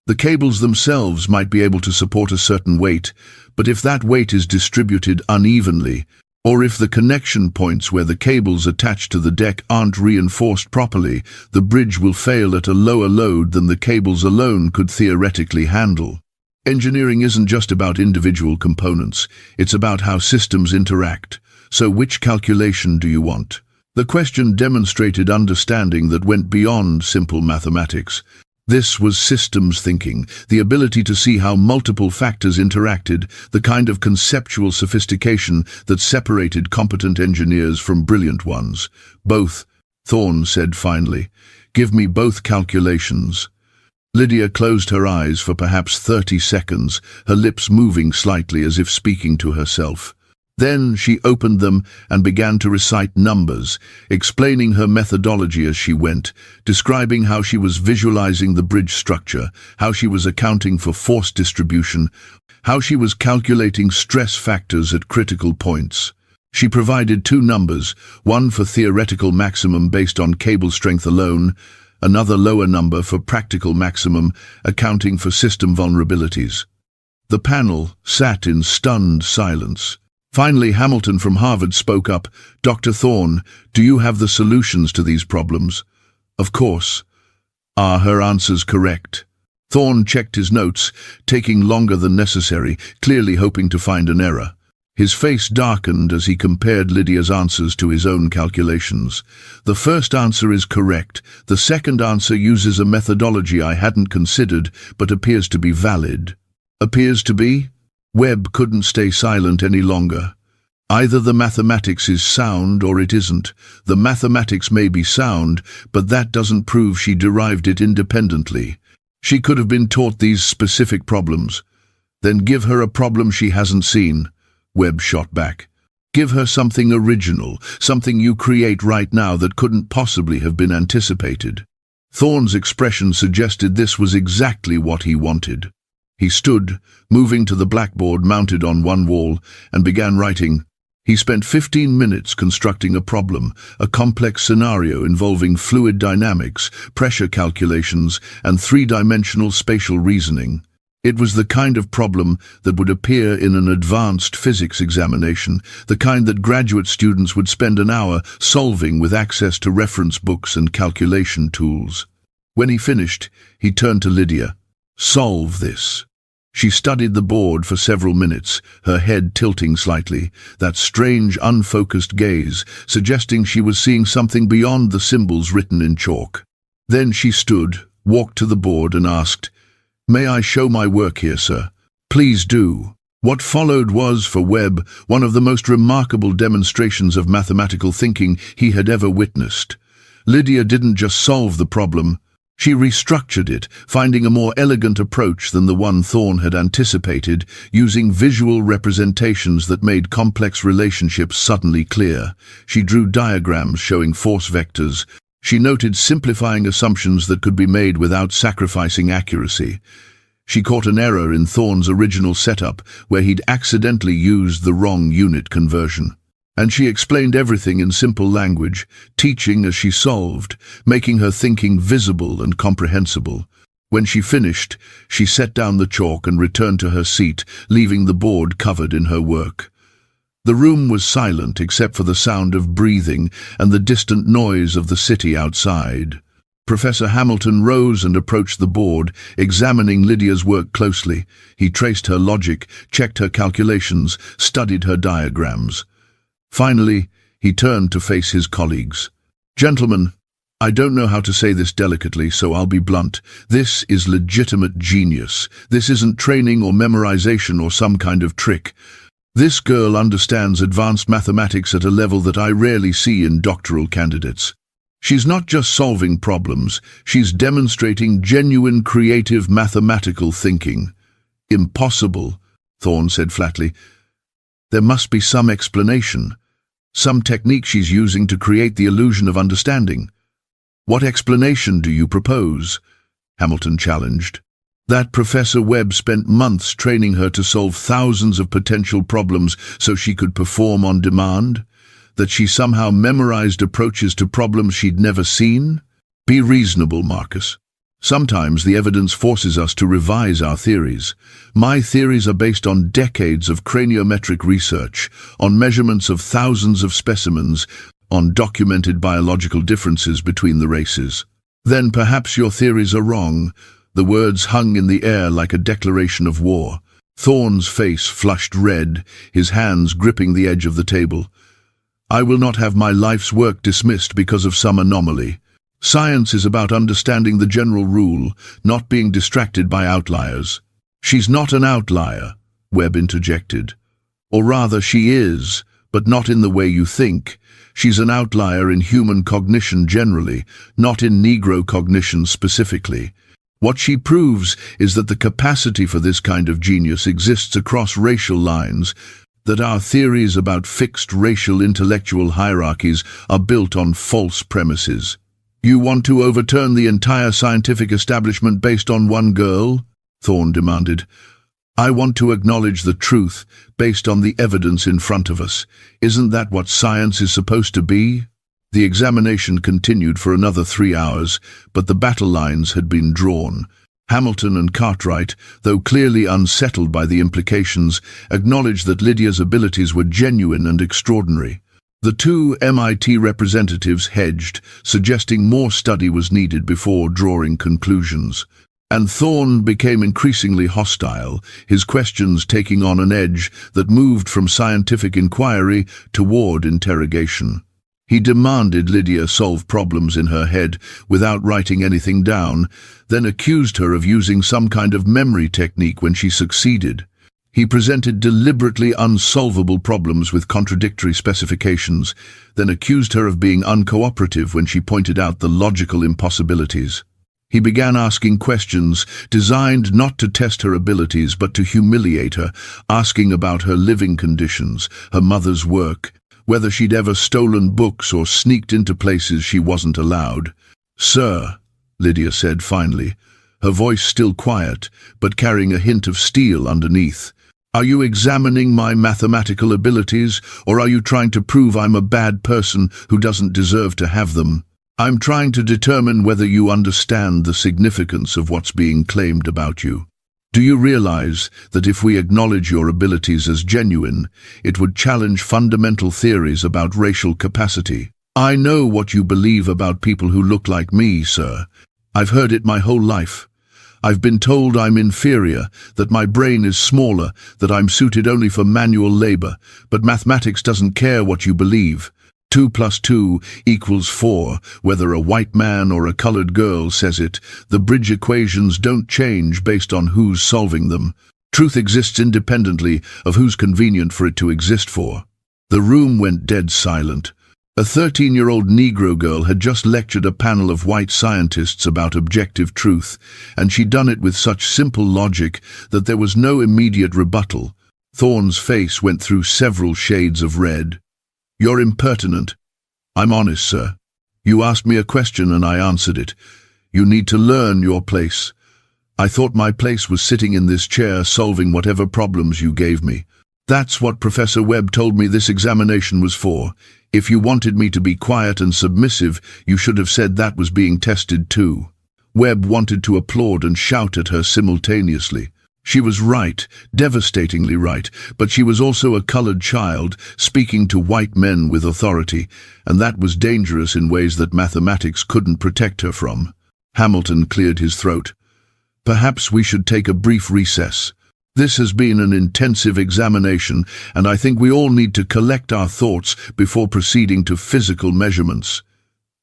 The cables themselves might be able to support a certain weight, but if that weight is distributed unevenly, or if the connection points where the cables attached to the deck aren't reinforced properly, the bridge will fail at a lower load than the cables alone could theoretically handle. Engineering isn't just about individual components, it's about how systems interact. So which calculation do you want?" The question demonstrated understanding that went beyond simple mathematics. This was systems thinking, the ability to see how multiple factors interacted, the kind of conceptual sophistication that separated competent engineers from brilliant ones. "Both," Thorne said finally. "Give me both calculations." Lydia closed her eyes for perhaps 30 seconds, her lips moving slightly as if speaking to herself. Then she opened them and began to recite numbers, explaining her methodology as she went, describing how she was visualizing the bridge structure, how she was accounting for force distribution, how she was calculating stress factors at critical points. She provided two numbers, one for theoretical maximum based on cable strength alone, another lower number for practical maximum, accounting for system vulnerabilities. The panel sat in stunned silence. Finally, Hamilton from Harvard spoke up. "Dr. Thorne, do you have the solutions to these problems?" "Of course." "Are her answers correct?" Thorne checked his notes, taking longer than necessary, clearly hoping to find an error. His face darkened as he compared Lydia's answers to his own calculations. "The first answer is correct. The second answer uses a methodology I hadn't considered, but appears to be valid." "Appears to be?" Webb couldn't stay silent any longer. "Either the mathematics is sound or it isn't. The mathematics may be sound, but that doesn't prove she derived it independently. She could have been taught these specific problems." "Then give her a problem she hasn't seen," Webb shot back. "Give her something original, something you create right now that couldn't possibly have been anticipated." Thorne's expression suggested this was exactly what he wanted. He stood, moving to the blackboard mounted on one wall, and began writing. He spent 15 minutes constructing a problem, a complex scenario involving fluid dynamics, pressure calculations, and three-dimensional spatial reasoning. It was the kind of problem that would appear in an advanced physics examination, the kind that graduate students would spend an hour solving with access to reference books and calculation tools. When he finished, he turned to Lydia. "Solve this." She studied the board for several minutes, her head tilting slightly, that strange, unfocused gaze, suggesting she was seeing something beyond the symbols written in chalk. Then she stood, walked to the board and asked, "May I show my work here, sir?" "Please do." What followed was, for Webb, one of the most remarkable demonstrations of mathematical thinking he had ever witnessed. Lydia didn't just solve the problem, she restructured it, finding a more elegant approach than the one Thorne had anticipated, using visual representations that made complex relationships suddenly clear. She drew diagrams showing force vectors. She noted simplifying assumptions that could be made without sacrificing accuracy. She caught an error in Thorne's original setup, where he'd accidentally used the wrong unit conversion. And she explained everything in simple language, teaching as she solved, making her thinking visible and comprehensible. When she finished, she set down the chalk and returned to her seat, leaving the board covered in her work. The room was silent except for the sound of breathing and the distant noise of the city outside. Professor Hamilton rose and approached the board, examining Lydia's work closely. He traced her logic, checked her calculations, studied her diagrams. Finally, he turned to face his colleagues. "Gentlemen, I don't know how to say this delicately, so I'll be blunt. This is legitimate genius. This isn't training or memorization or some kind of trick. This girl understands advanced mathematics at a level that I rarely see in doctoral candidates. She's not just solving problems, she's demonstrating genuine creative mathematical thinking." "Impossible," Thorne said flatly. "There must be some explanation. Some technique she's using to create the illusion of understanding." "What explanation do you propose?" Hamilton challenged. "That Professor Webb spent months training her to solve thousands of potential problems so she could perform on demand? That she somehow memorized approaches to problems she'd never seen? Be reasonable, Marcus. Sometimes the evidence forces us to revise our theories. My theories are based on decades of craniometric research, on measurements of thousands of specimens, on documented biological differences between the races." "Then perhaps your theories are wrong." The words hung in the air like a declaration of war. Thorne's face flushed red, his hands gripping the edge of the table. "I will not have my life's work dismissed because of some anomaly. Science is about understanding the general rule, not being distracted by outliers." "She's not an outlier," Webb interjected. "Or rather, she is, but not in the way you think. She's an outlier in human cognition generally, not in Negro cognition specifically. What she proves is that the capacity for this kind of genius exists across racial lines, that our theories about fixed racial intellectual hierarchies are built on false premises." "You want to overturn the entire scientific establishment based on one girl?" Thorne demanded. "I want to acknowledge the truth based on the evidence in front of us. Isn't that what science is supposed to be?" The examination continued for another 3 hours, but the battle lines had been drawn. Hamilton and Cartwright, though clearly unsettled by the implications, acknowledged that Lydia's abilities were genuine and extraordinary. The two MIT representatives hedged, suggesting more study was needed before drawing conclusions. And Thorne became increasingly hostile, his questions taking on an edge that moved from scientific inquiry toward interrogation. He demanded Lydia solve problems in her head without writing anything down, then accused her of using some kind of memory technique when she succeeded. He presented deliberately unsolvable problems with contradictory specifications, then accused her of being uncooperative when she pointed out the logical impossibilities. He began asking questions designed not to test her abilities but to humiliate her, asking about her living conditions, her mother's work, whether she'd ever stolen books or sneaked into places she wasn't allowed. "Sir," Lydia said finally, her voice still quiet, but carrying a hint of steel underneath, "are you examining my mathematical abilities, or are you trying to prove I'm a bad person who doesn't deserve to have them? I'm trying to determine whether you understand the significance of what's being claimed about you. Do you realize that if we acknowledge your abilities as genuine, it would challenge fundamental theories about racial capacity? I know what you believe about people who look like me, sir. I've heard it my whole life. I've been told I'm inferior, that my brain is smaller, that I'm suited only for manual labor, but mathematics doesn't care what you believe. 2 plus 2 equals 4, whether a white man or a colored girl says it. The bridge equations don't change based on who's solving them. Truth exists independently of who's convenient for it to exist for. The room went dead silent. A 13-year-old Negro girl had just lectured a panel of white scientists about objective truth, and she'd done it with such simple logic that there was no immediate rebuttal. Thorne's face went through several shades of red. "You're impertinent." "I'm honest, sir. You asked me a question and I answered it. You need to learn your place. I thought my place was sitting in this chair solving whatever problems you gave me. That's what Professor Webb told me this examination was for. If you wanted me to be quiet and submissive, you should have said that was being tested too." Webb wanted to applaud and shout at her simultaneously. She was right, devastatingly right, but she was also a colored child, speaking to white men with authority, and that was dangerous in ways that mathematics couldn't protect her from. Hamilton cleared his throat. "Perhaps we should take a brief recess. This has been an intensive examination, and I think we all need to collect our thoughts before proceeding to physical measurements."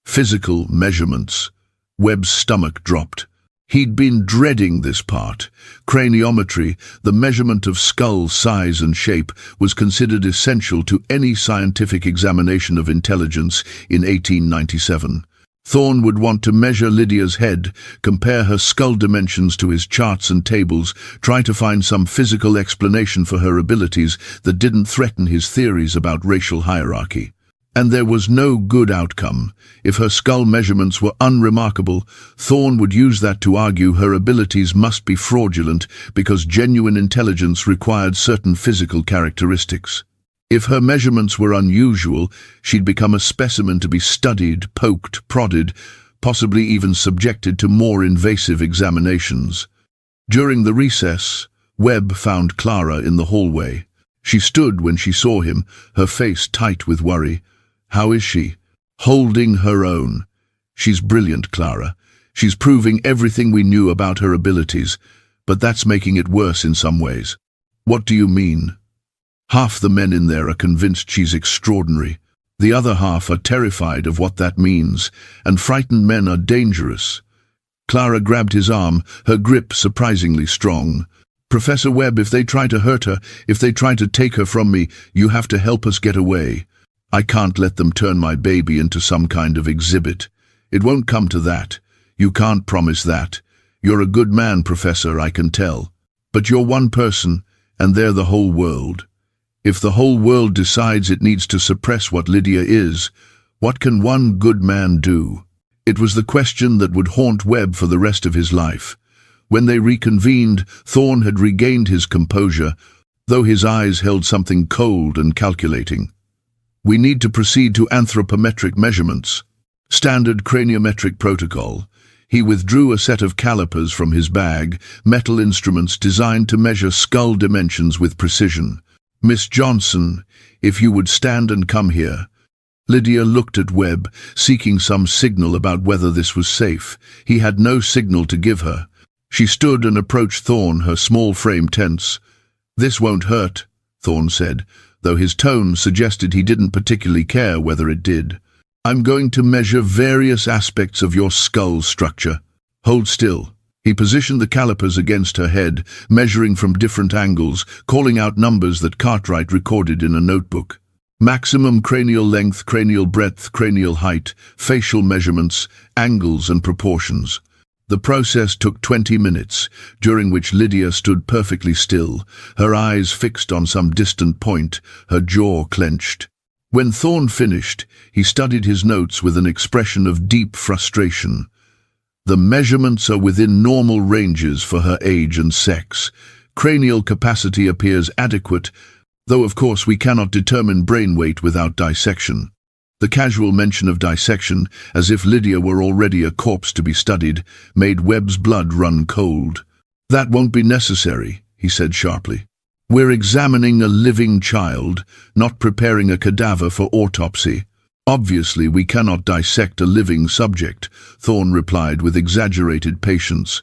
Physical measurements. Webb's stomach dropped. He'd been dreading this part. Craniometry, the measurement of skull size and shape, was considered essential to any scientific examination of intelligence in 1897. Thorne would want to measure Lydia's head, compare her skull dimensions to his charts and tables, try to find some physical explanation for her abilities that didn't threaten his theories about racial hierarchy. And there was no good outcome. If her skull measurements were unremarkable, Thorne would use that to argue her abilities must be fraudulent because genuine intelligence required certain physical characteristics. If her measurements were unusual, she'd become a specimen to be studied, poked, prodded, possibly even subjected to more invasive examinations. During the recess, Webb found Clara in the hallway. She stood when she saw him, her face tight with worry. "How is she?" "Holding her own." "She's brilliant, Clara. She's proving everything we knew about her abilities, but that's making it worse in some ways." "What do you mean?" "Half the men in there are convinced she's extraordinary. The other half are terrified of what that means, and frightened men are dangerous." Clara grabbed his arm, her grip surprisingly strong. "Professor Webb, if they try to hurt her, if they try to take her from me, you have to help us get away. I can't let them turn my baby into some kind of exhibit. It won't come to that. You can't promise that. You're a good man, Professor, I can tell. But you're one person, and they're the whole world. If the whole world decides it needs to suppress what Lydia is, what can one good man do?" It was the question that would haunt Webb for the rest of his life. When they reconvened, Thorne had regained his composure, though his eyes held something cold and calculating. "We need to proceed to anthropometric measurements." Standard craniometric protocol. He withdrew a set of calipers from his bag, metal instruments designed to measure skull dimensions with precision. "Miss Johnson, if you would stand and come here." Lydia looked at Webb, seeking some signal about whether this was safe. He had no signal to give her. She stood and approached Thorne, her small frame tense. "This won't hurt," Thorne said, though his tone suggested he didn't particularly care whether it did. "I'm going to measure various aspects of your skull structure. Hold still." He positioned the calipers against her head, measuring from different angles, calling out numbers that Cartwright recorded in a notebook. Maximum cranial length, cranial breadth, cranial height, facial measurements, angles and proportions. The process took 20 minutes, during which Lydia stood perfectly still, her eyes fixed on some distant point, her jaw clenched. When Thorne finished, he studied his notes with an expression of deep frustration. "The measurements are within normal ranges for her age and sex. Cranial capacity appears adequate, though of course we cannot determine brain weight without dissection." The casual mention of dissection, as if Lydia were already a corpse to be studied, made Webb's blood run cold. "That won't be necessary," he said sharply. "We're examining a living child, not preparing a cadaver for autopsy." "Obviously, we cannot dissect a living subject," Thorne replied with exaggerated patience.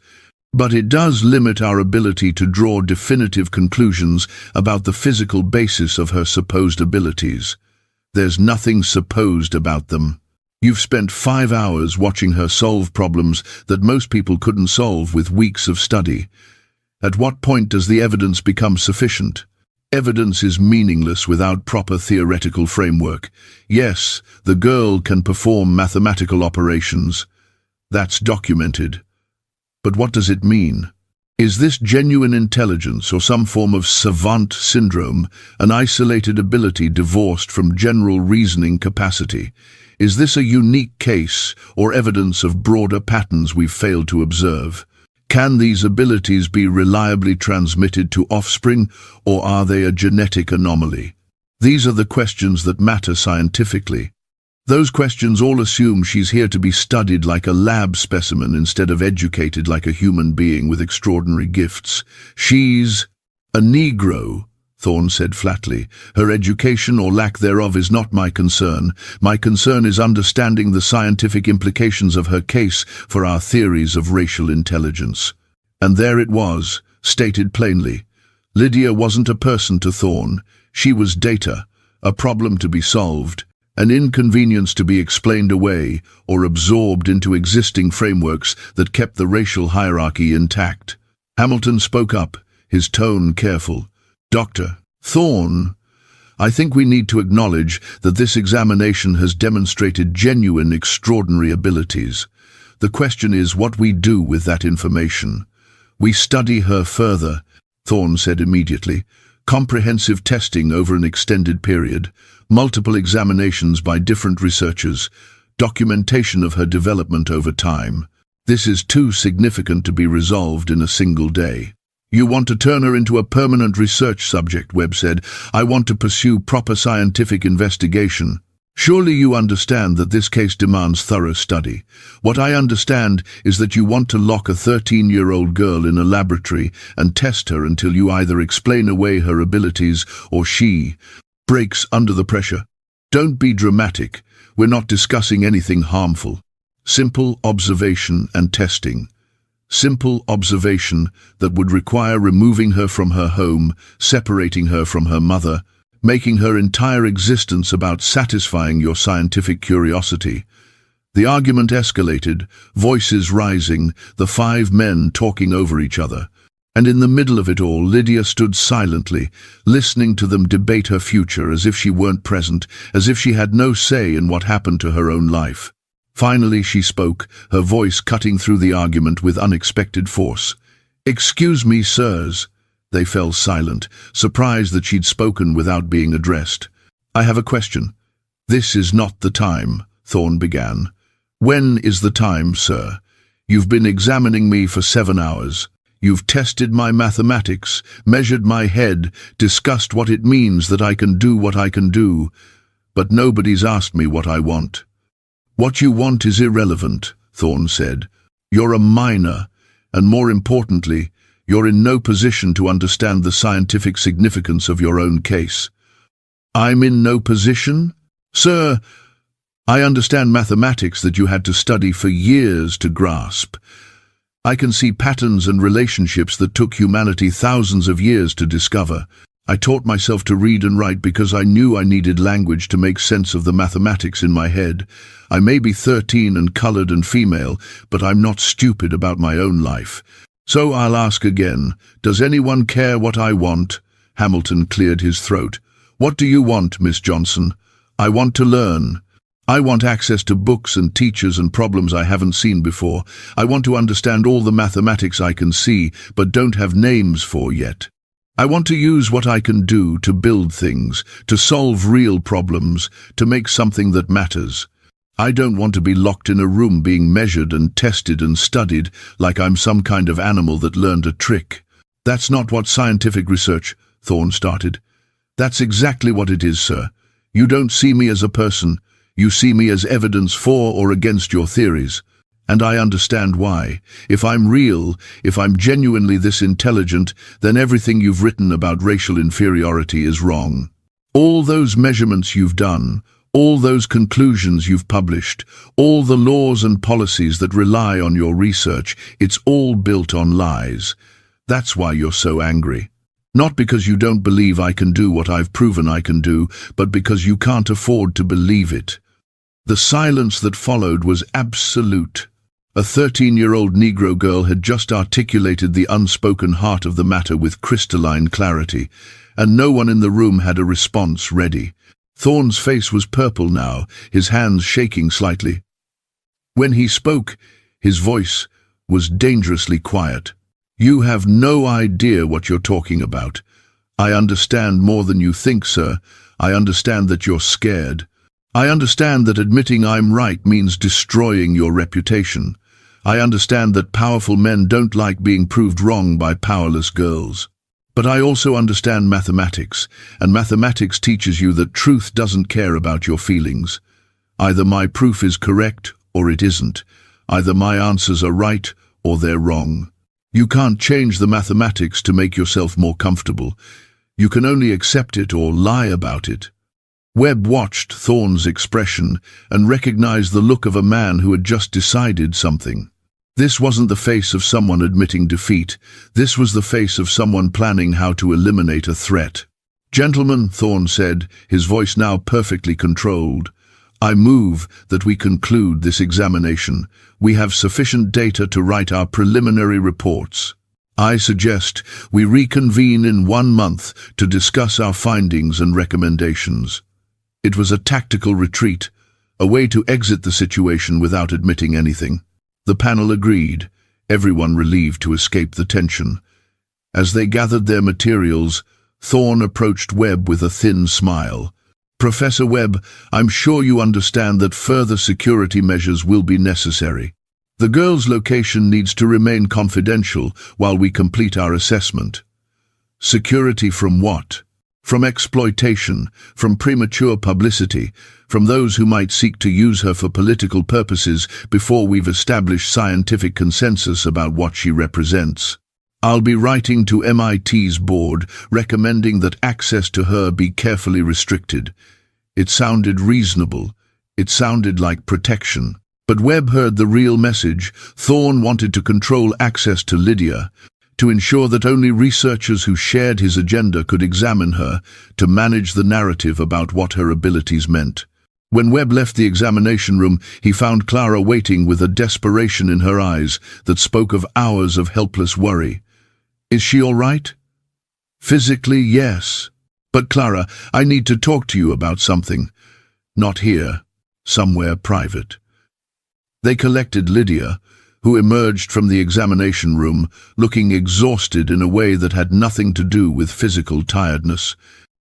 But it does limit our ability to draw definitive conclusions about the physical basis of her supposed abilities. There's nothing supposed about them. You've spent 5 hours watching her solve problems that most people couldn't solve with weeks of study. At what point does the evidence become sufficient? Evidence is meaningless without proper theoretical framework. Yes, the girl can perform mathematical operations. That's documented. But what does it mean? Is this genuine intelligence or some form of savant syndrome, an isolated ability divorced from general reasoning capacity? Is this a unique case or evidence of broader patterns we've failed to observe? Can these abilities be reliably transmitted to offspring, or are they a genetic anomaly? These are the questions that matter scientifically. Those questions all assume she's here to be studied like a lab specimen instead of educated like a human being with extraordinary gifts. She's a Negro, Thorne said flatly. Her education or lack thereof is not my concern. My concern is understanding the scientific implications of her case for our theories of racial intelligence. And there it was, stated plainly. Lydia wasn't a person to Thorne. She was data, a problem to be solved, an inconvenience to be explained away or absorbed into existing frameworks that kept the racial hierarchy intact. Hamilton spoke up, his tone careful. Dr. Thorne, I think we need to acknowledge that this examination has demonstrated genuine, extraordinary abilities. The question is what we do with that information. We study her further, Thorne said immediately. Comprehensive testing over an extended period, multiple examinations by different researchers, documentation of her development over time. This is too significant to be resolved in a single day. You want to turn her into a permanent research subject, Webb said. I want to pursue proper scientific investigation. Surely you understand that this case demands thorough study. What I understand is that you want to lock a 13-year-old girl in a laboratory and test her until you either explain away her abilities or she breaks under the pressure. Don't be dramatic. We're not discussing anything harmful. Simple observation and testing. Simple observation that would require removing her from her home, separating her from her mother, making her entire existence about satisfying your scientific curiosity. The argument escalated, voices rising, the 5 men talking over each other. And in the middle of it all, Lydia stood silently, listening to them debate her future as if she weren't present, as if she had no say in what happened to her own life. Finally she spoke, her voice cutting through the argument with unexpected force. "Excuse me, sirs." They fell silent, surprised that she'd spoken without being addressed. "I have a question." "This is not the time," Thorne began. "When is the time, sir? You've been examining me for 7 hours. You've tested my mathematics, measured my head, discussed what it means that I can do what I can do, but nobody's asked me what I want." "What you want is irrelevant," Thorne said. "You're a minor, and more importantly, you're in no position to understand the scientific significance of your own case." "I'm in no position? Sir, I understand mathematics that you had to study for years to grasp. I can see patterns and relationships that took humanity thousands of years to discover. I taught myself to read and write because I knew I needed language to make sense of the mathematics in my head. I may be 13 and colored and female, but I'm not stupid about my own life. So I'll ask again, does anyone care what I want?" Hamilton cleared his throat. "What do you want, Miss Johnson?" "I want to learn. I want access to books and teachers and problems I haven't seen before. I want to understand all the mathematics I can see, but don't have names for yet. I want to use what I can do to build things, to solve real problems, to make something that matters. I don't want to be locked in a room being measured and tested and studied like I'm some kind of animal that learned a trick." "That's not what scientific research," Thorne started. "That's exactly what it is, sir. You don't see me as a person. You see me as evidence for or against your theories. And I understand why. If I'm real, if I'm genuinely this intelligent, then everything you've written about racial inferiority is wrong. All those measurements you've done, All those conclusions you've published, all the laws and policies that rely on your research, it's all built on lies. That's why you're so angry. Not because you don't believe I can do what I've proven I can do, but because you can't afford to believe it. The silence that followed was absolute. A 13-year-old Negro girl had just articulated the unspoken heart of the matter with crystalline clarity, and no one in the room had a response ready. Thorne's face was purple now, his hands shaking slightly. When he spoke, his voice was dangerously quiet. You have no idea what you're talking about. I understand more than you think, sir. I understand that you're scared. I understand that admitting I'm right means destroying your reputation. I understand that powerful men don't like being proved wrong by powerless girls. But I also understand mathematics, and mathematics teaches you that truth doesn't care about your feelings. Either my proof is correct or it isn't. Either my answers are right or they're wrong. You can't change the mathematics to make yourself more comfortable. You can only accept it or lie about it. Webb watched Thorne's expression and recognized the look of a man who had just decided something. This wasn't the face of someone admitting defeat. This was the face of someone planning how to eliminate a threat. Gentlemen, Thorne said, his voice now perfectly controlled, I move that we conclude this examination. We have sufficient data to write our preliminary reports. I suggest we reconvene in 1 month to discuss our findings and recommendations. It was a tactical retreat, a way to exit the situation without admitting anything. The panel agreed, everyone relieved to escape the tension. As they gathered their materials, Thorne approached Webb with a thin smile. Professor Webb, I'm sure you understand that further security measures will be necessary. The girl's location needs to remain confidential while we complete our assessment. Security from what? From exploitation, from premature publicity, from those who might seek to use her for political purposes before we've established scientific consensus about what she represents. I'll be writing to MIT's board recommending that access to her be carefully restricted. It sounded reasonable. It sounded like protection. But Webb heard the real message. Thorne wanted to control access to Lydia, to ensure that only researchers who shared his agenda could examine her, to manage the narrative about what her abilities meant. When Webb left the examination room, he found Clara waiting with a desperation in her eyes that spoke of hours of helpless worry. Is she all right? Physically, yes. But Clara, I need to talk to you about something. Not here. Somewhere private. They collected Lydia, who emerged from the examination room, looking exhausted in a way that had nothing to do with physical tiredness.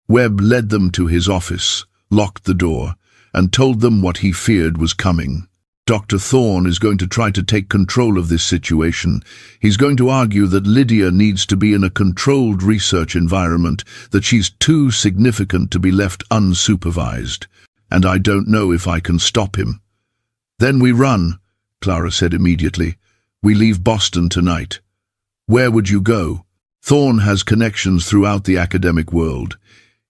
Webb led them to his office, locked the door, and told them what he feared was coming. Dr. Thorne is going to try to take control of this situation. He's going to argue that Lydia needs to be in a controlled research environment, that she's too significant to be left unsupervised. And I don't know if I can stop him. Then we run, Clara said immediately. We leave Boston tonight. Where would you go? Thorne has connections throughout the academic world.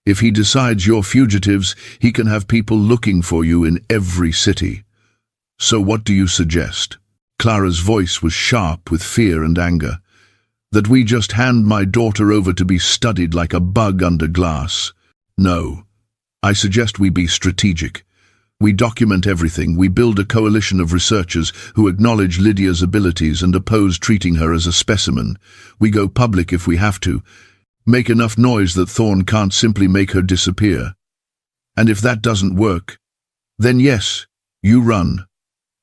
If he decides you're fugitives, he can have people looking for you in every city. So what do you suggest? Clara's voice was sharp with fear and anger. That we just hand my daughter over to be studied like a bug under glass? No. I suggest we be strategic. We document everything. We build a coalition of researchers who acknowledge Lydia's abilities and oppose treating her as a specimen. We go public if we have to. Make enough noise that Thorne can't simply make her disappear. And if that doesn't work, then yes, you run.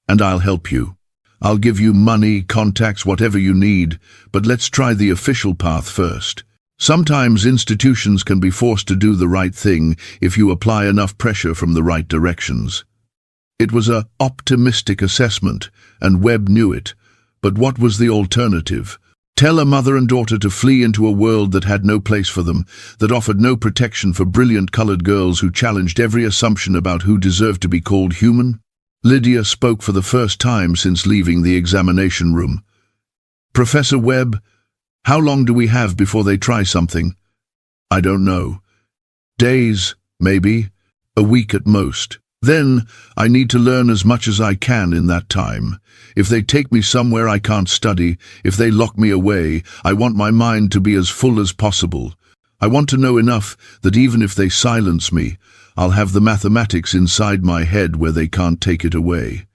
And I'll help you. I'll give you money, contacts, whatever you need, but let's try the official path first. Sometimes institutions can be forced to do the right thing if you apply enough pressure from the right directions. It was an optimistic assessment, and Webb knew it. But what was the alternative? Tell a mother and daughter to flee into a world that had no place for them, that offered no protection for brilliant colored girls who challenged every assumption about who deserved to be called human? Lydia spoke for the first time since leaving the examination room. Professor Webb, how long do we have before they try something? I don't know. Days, maybe. A week at most. Then, I need to learn as much as I can in that time. If they take me somewhere I can't study, if they lock me away, I want my mind to be as full as possible. I want to know enough that even if they silence me, I'll have the mathematics inside my head where they can't take it away.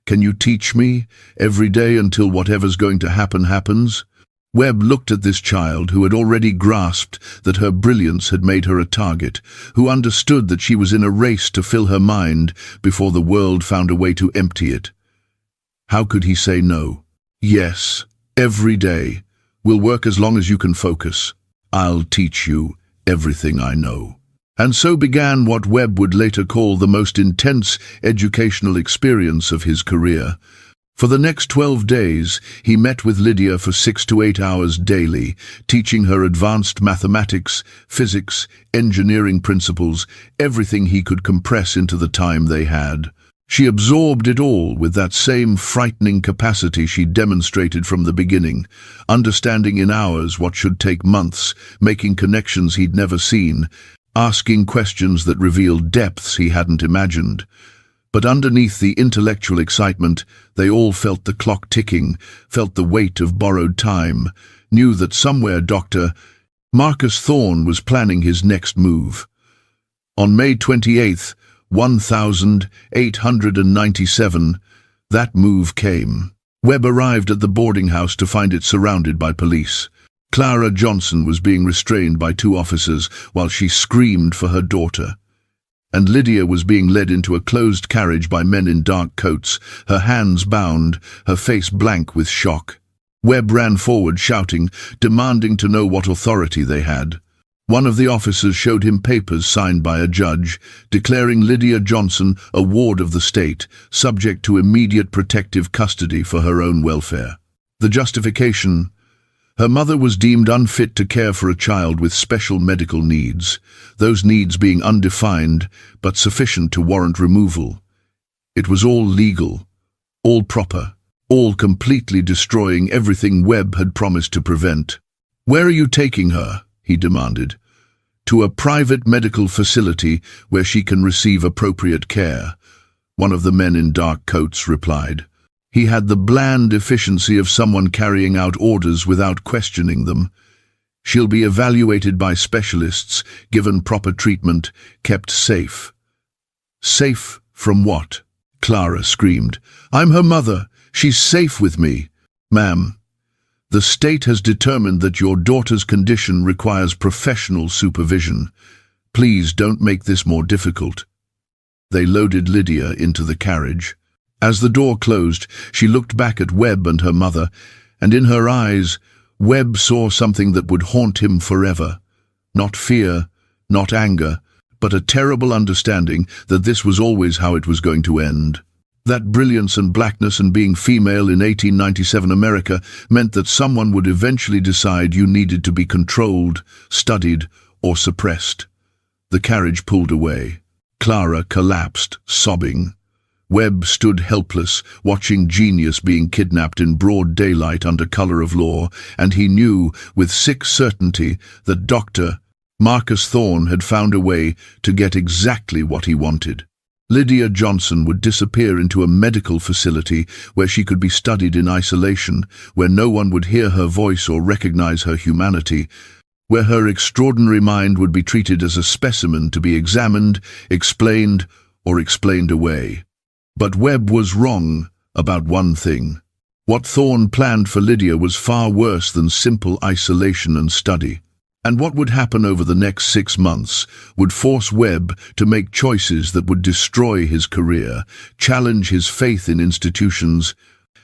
Can you teach me, every day until whatever's going to happen happens? Webb looked at this child who had already grasped that her brilliance had made her a target, who understood that she was in a race to fill her mind before the world found a way to empty it. How could he say no? Yes, every day. We'll work as long as you can focus. I'll teach you everything I know. And so began what Webb would later call the most intense educational experience of his career. For the next 12 days, he met with Lydia for 6 to 8 hours daily, teaching her advanced mathematics, physics, engineering principles, everything he could compress into the time they had. She absorbed it all with that same frightening capacity she demonstrated from the beginning, understanding in hours what should take months, making connections he'd never seen, asking questions that revealed depths he hadn't imagined. But underneath the intellectual excitement, they all felt the clock ticking, felt the weight of borrowed time, knew that somewhere Dr. Marcus Thorne was planning his next move. On May 28th, 1897, that move came. Webb arrived at the boarding house to find it surrounded by police. Clara Johnson was being restrained by 2 officers while she screamed for her daughter. And Lydia was being led into a closed carriage by men in dark coats, her hands bound, her face blank with shock. Webb ran forward shouting, demanding to know what authority they had. One of the officers showed him papers signed by a judge, declaring Lydia Johnson a ward of the state, subject to immediate protective custody for her own welfare. The justification: her mother was deemed unfit to care for a child with special medical needs, those needs being undefined but sufficient to warrant removal. It was all legal, all proper, all completely destroying everything Webb had promised to prevent. "Where are you taking her?" he demanded. "To a private medical facility where she can receive appropriate care," one of the men in dark coats replied. He had the bland efficiency of someone carrying out orders without questioning them. "She'll be evaluated by specialists, given proper treatment, kept safe." "Safe from what?" Clara screamed. "I'm her mother. She's safe with me." "Ma'am, the state has determined that your daughter's condition requires professional supervision. Please don't make this more difficult." They loaded Lydia into the carriage. As the door closed, she looked back at Webb and her mother, and in her eyes, Webb saw something that would haunt him forever. Not fear, not anger, but a terrible understanding that this was always how it was going to end. That brilliance and blackness and being female in 1897 America meant that someone would eventually decide you needed to be controlled, studied, or suppressed. The carriage pulled away. Clara collapsed, sobbing. Webb stood helpless, watching genius being kidnapped in broad daylight under color of law, and he knew with sick certainty that Dr. Marcus Thorne had found a way to get exactly what he wanted. Lydia Johnson would disappear into a medical facility where she could be studied in isolation, where no one would hear her voice or recognize her humanity, where her extraordinary mind would be treated as a specimen to be examined, explained, or explained away. But Webb was wrong about one thing. What Thorne planned for Lydia was far worse than simple isolation and study. And what would happen over the next 6 months would force Webb to make choices that would destroy his career, challenge his faith in institutions,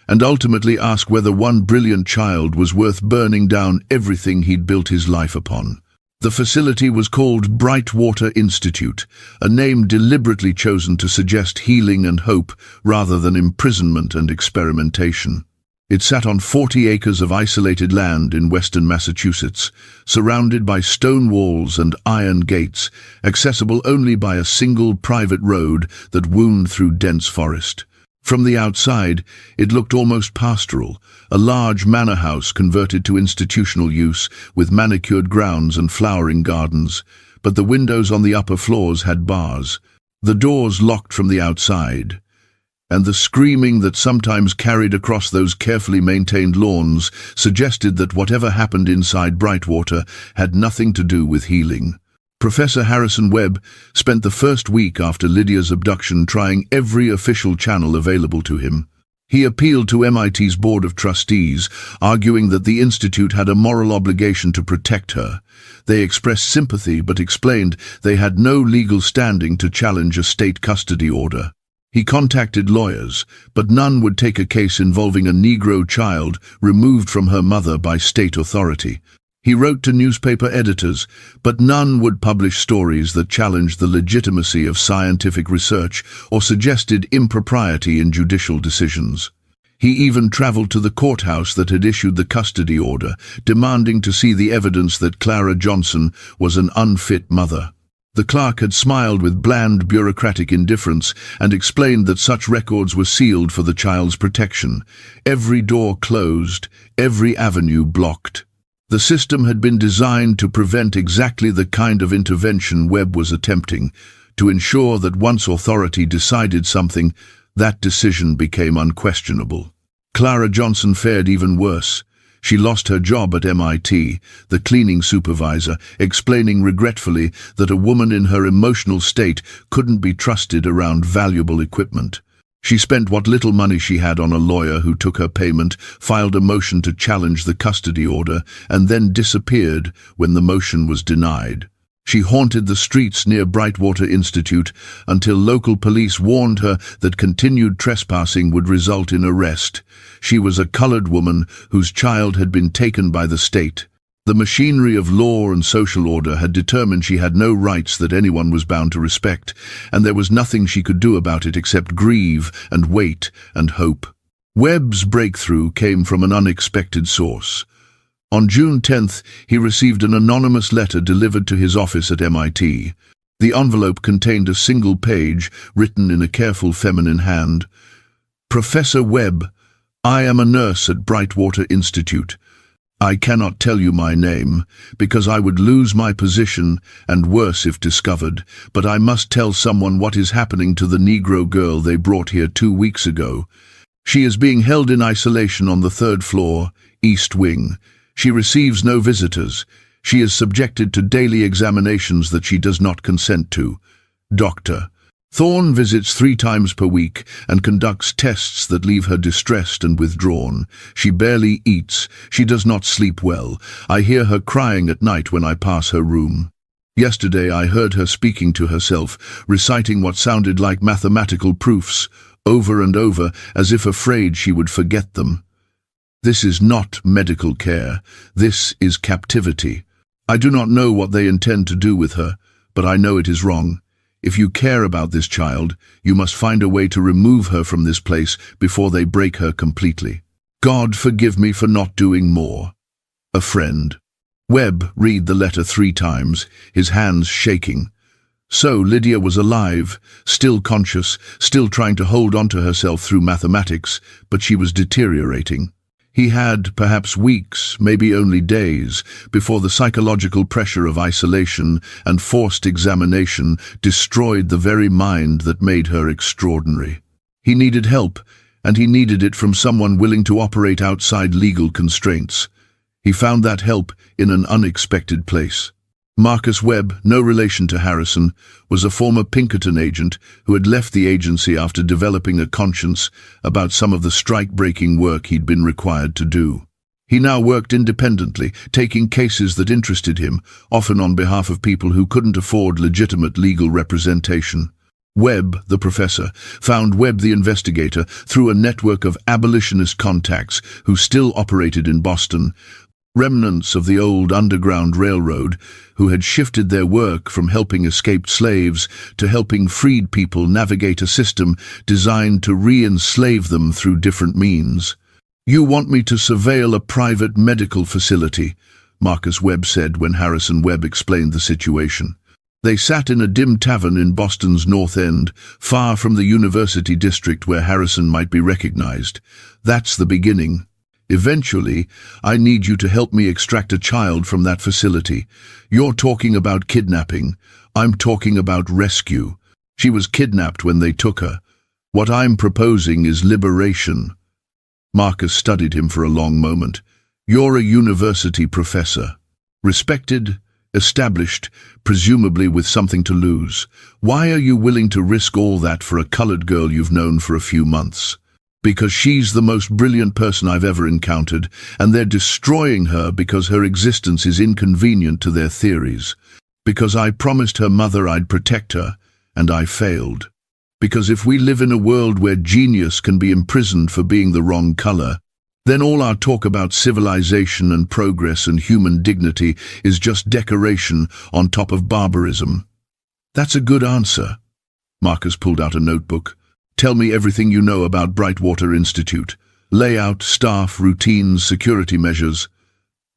and ultimately ask whether one brilliant child was worth burning down everything he'd built his life upon. The facility was called Brightwater Institute, a name deliberately chosen to suggest healing and hope rather than imprisonment and experimentation. It sat on 40 acres of isolated land in western Massachusetts, surrounded by stone walls and iron gates, accessible only by a single private road that wound through dense forest. From the outside, it looked almost pastoral, a large manor house converted to institutional use, with manicured grounds and flowering gardens, but the windows on the upper floors had bars. The doors locked from the outside, and the screaming that sometimes carried across those carefully maintained lawns suggested that whatever happened inside Brightwater had nothing to do with healing. Professor Harrison Webb spent the first week after Lydia's abduction trying every official channel available to him. He appealed to MIT's Board of Trustees, arguing that the institute had a moral obligation to protect her. They expressed sympathy but explained they had no legal standing to challenge a state custody order. He contacted lawyers, but none would take a case involving a Negro child removed from her mother by state authority. He wrote to newspaper editors, but none would publish stories that challenged the legitimacy of scientific research or suggested impropriety in judicial decisions. He even traveled to the courthouse that had issued the custody order, demanding to see the evidence that Clara Johnson was an unfit mother. The clerk had smiled with bland bureaucratic indifference and explained that such records were sealed for the child's protection. Every door closed, every avenue blocked. The system had been designed to prevent exactly the kind of intervention Webb was attempting, to ensure that once authority decided something, that decision became unquestionable. Clara Johnson fared even worse. She lost her job at MIT, the cleaning supervisor, explaining regretfully that a woman in her emotional state couldn't be trusted around valuable equipment. She spent what little money she had on a lawyer who took her payment, filed a motion to challenge the custody order, and then disappeared when the motion was denied. She haunted the streets near Brightwater Institute until local police warned her that continued trespassing would result in arrest. She was a colored woman whose child had been taken by the state. The machinery of law and social order had determined she had no rights that anyone was bound to respect, and there was nothing she could do about it except grieve and wait and hope. Webb's breakthrough came from an unexpected source. On June 10th, he received an anonymous letter delivered to his office at MIT. The envelope contained a single page, written in a careful feminine hand. Professor Webb, I am a nurse at Brightwater Institute. I cannot tell you my name, because I would lose my position, and worse if discovered, but I must tell someone what is happening to the Negro girl they brought here 2 weeks ago. She is being held in isolation on the 3rd floor, East Wing. She receives no visitors. She is subjected to daily examinations that she does not consent to. Doctor. Thorne visits 3 times per week and conducts tests that leave her distressed and withdrawn. She barely eats. She does not sleep well. I hear her crying at night when I pass her room. Yesterday I heard her speaking to herself, reciting what sounded like mathematical proofs, over and over, as if afraid she would forget them. This is not medical care. This is captivity. I do not know what they intend to do with her, but I know it is wrong. If you care about this child, you must find a way to remove her from this place before they break her completely. God forgive me for not doing more. A friend. Webb read the letter 3 times, his hands shaking. So Lydia was alive, still conscious, still trying to hold on to herself through mathematics, but she was deteriorating. He had, perhaps weeks, maybe only days, before the psychological pressure of isolation and forced examination destroyed the very mind that made her extraordinary. He needed help, and he needed it from someone willing to operate outside legal constraints. He found that help in an unexpected place. Marcus Webb, no relation to Harrison, was a former Pinkerton agent who had left the agency after developing a conscience about some of the strike-breaking work he'd been required to do. He now worked independently, taking cases that interested him, often on behalf of people who couldn't afford legitimate legal representation. Webb, the professor, found Webb the investigator through a network of abolitionist contacts who still operated in Boston, remnants of the old Underground Railroad, who had shifted their work from helping escaped slaves to helping freed people navigate a system designed to re-enslave them through different means. "You want me to surveil a private medical facility," Marcus Webb said when Harrison Webb explained the situation. They sat in a dim tavern in Boston's North End, far from the university district where Harrison might be recognized. "That's the beginning. Eventually, I need you to help me extract a child from that facility. You're talking about kidnapping. I'm talking about rescue." She was kidnapped when they took her. What I'm proposing is liberation. Marcus studied him for a long moment. You're a university professor. Respected, established, presumably with something to lose. Why are you willing to risk all that for a colored girl you've known for a few months? Because she's the most brilliant person I've ever encountered, and they're destroying her because her existence is inconvenient to their theories. Because I promised her mother I'd protect her, and I failed. Because if we live in a world where genius can be imprisoned for being the wrong color, then all our talk about civilization and progress and human dignity is just decoration on top of barbarism. That's a good answer. Marcus pulled out a notebook. Tell me everything you know about Brightwater Institute. Layout, staff, routines, security measures.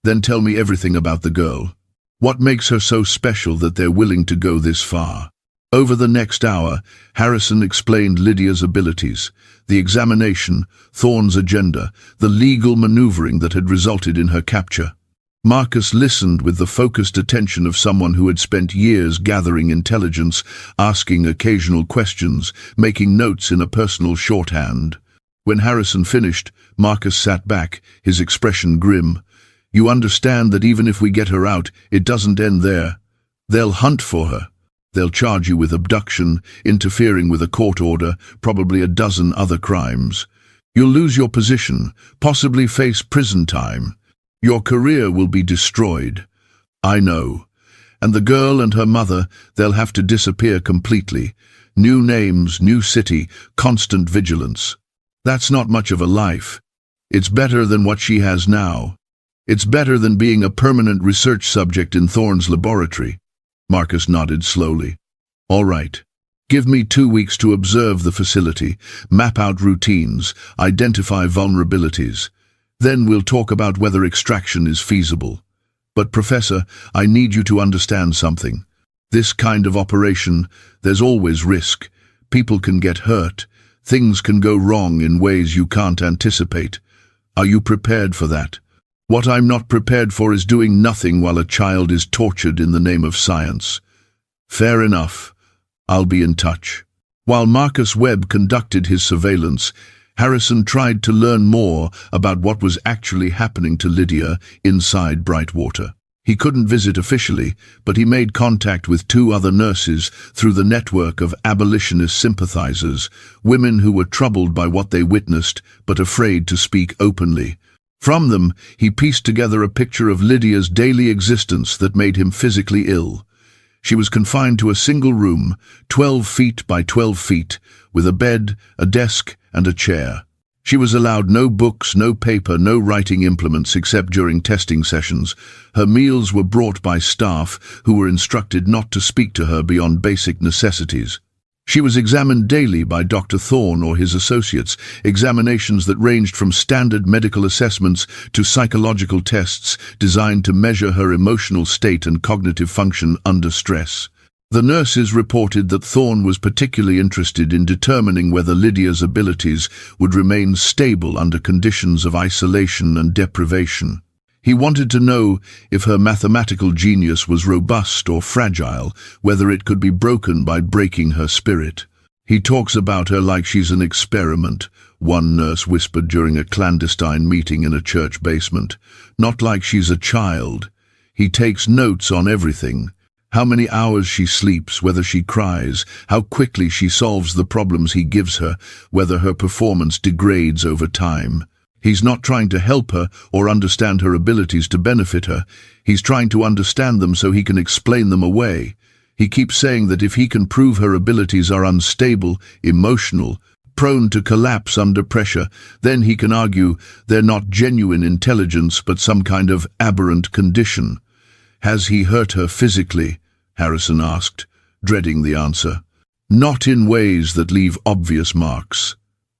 Then tell me everything about the girl. What makes her so special that they're willing to go this far? Over the next hour, Harrison explained Lydia's abilities, the examination, Thorne's agenda, the legal maneuvering that had resulted in her capture. Marcus listened with the focused attention of someone who had spent years gathering intelligence, asking occasional questions, making notes in a personal shorthand. When Harrison finished, Marcus sat back, his expression grim. You understand that even if we get her out, it doesn't end there. They'll hunt for her. They'll charge you with abduction, interfering with a court order, probably a dozen other crimes. You'll lose your position, possibly face prison time. Your career will be destroyed. I know. And the girl and her mother, they'll have to disappear completely. New names, new city, constant vigilance. That's not much of a life. It's better than what she has now. It's better than being a permanent research subject in Thorne's laboratory. Marcus nodded slowly. All right. Give me 2 weeks to observe the facility, map out routines, identify vulnerabilities. Then we'll talk about whether extraction is feasible. But Professor, I need you to understand something. This kind of operation, there's always risk. People can get hurt. Things can go wrong in ways you can't anticipate. Are you prepared for that? What I'm not prepared for is doing nothing while a child is tortured in the name of science. Fair enough. I'll be in touch. While Marcus Webb conducted his surveillance, Harrison tried to learn more about what was actually happening to Lydia inside Brightwater. He couldn't visit officially, but he made contact with 2 other nurses through the network of abolitionist sympathizers, women who were troubled by what they witnessed but afraid to speak openly. From them, he pieced together a picture of Lydia's daily existence that made him physically ill. She was confined to a single room, 12 feet by 12 feet, with a bed, a desk, and a chair. She was allowed no books, no paper, no writing implements except during testing sessions. Her meals were brought by staff who were instructed not to speak to her beyond basic necessities. She was examined daily by Dr. Thorne or his associates, examinations that ranged from standard medical assessments to psychological tests designed to measure her emotional state and cognitive function under stress. The nurses reported that Thorne was particularly interested in determining whether Lydia's abilities would remain stable under conditions of isolation and deprivation. He wanted to know if her mathematical genius was robust or fragile, whether it could be broken by breaking her spirit. He talks about her like she's an experiment, one nurse whispered during a clandestine meeting in a church basement. Not like she's a child. He takes notes on everything. How many hours she sleeps, whether she cries, how quickly she solves the problems he gives her, whether her performance degrades over time. He's not trying to help her or understand her abilities to benefit her. He's trying to understand them so he can explain them away. He keeps saying that if he can prove her abilities are unstable, emotional, prone to collapse under pressure, then he can argue they're not genuine intelligence but some kind of aberrant condition. Has he hurt her physically? Harrison asked, dreading the answer. Not in ways that leave obvious marks,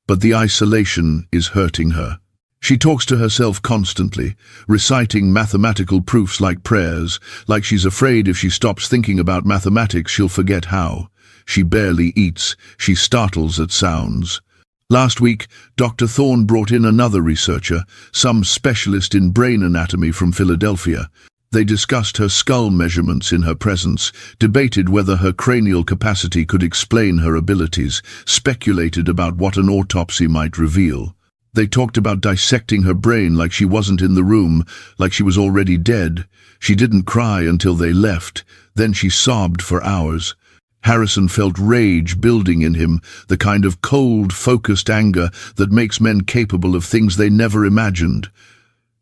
but the isolation is hurting her. She talks to herself constantly, reciting mathematical proofs like prayers, like she's afraid if she stops thinking about mathematics she'll forget how. She barely eats, she startles at sounds. Last week, Dr. Thorne brought in another researcher, some specialist in brain anatomy from Philadelphia. They discussed her skull measurements in her presence, debated whether her cranial capacity could explain her abilities, speculated about what an autopsy might reveal. They talked about dissecting her brain like she wasn't in the room, like she was already dead. She didn't cry until they left, then she sobbed for hours. Harrison felt rage building in him, the kind of cold, focused anger that makes men capable of things they never imagined.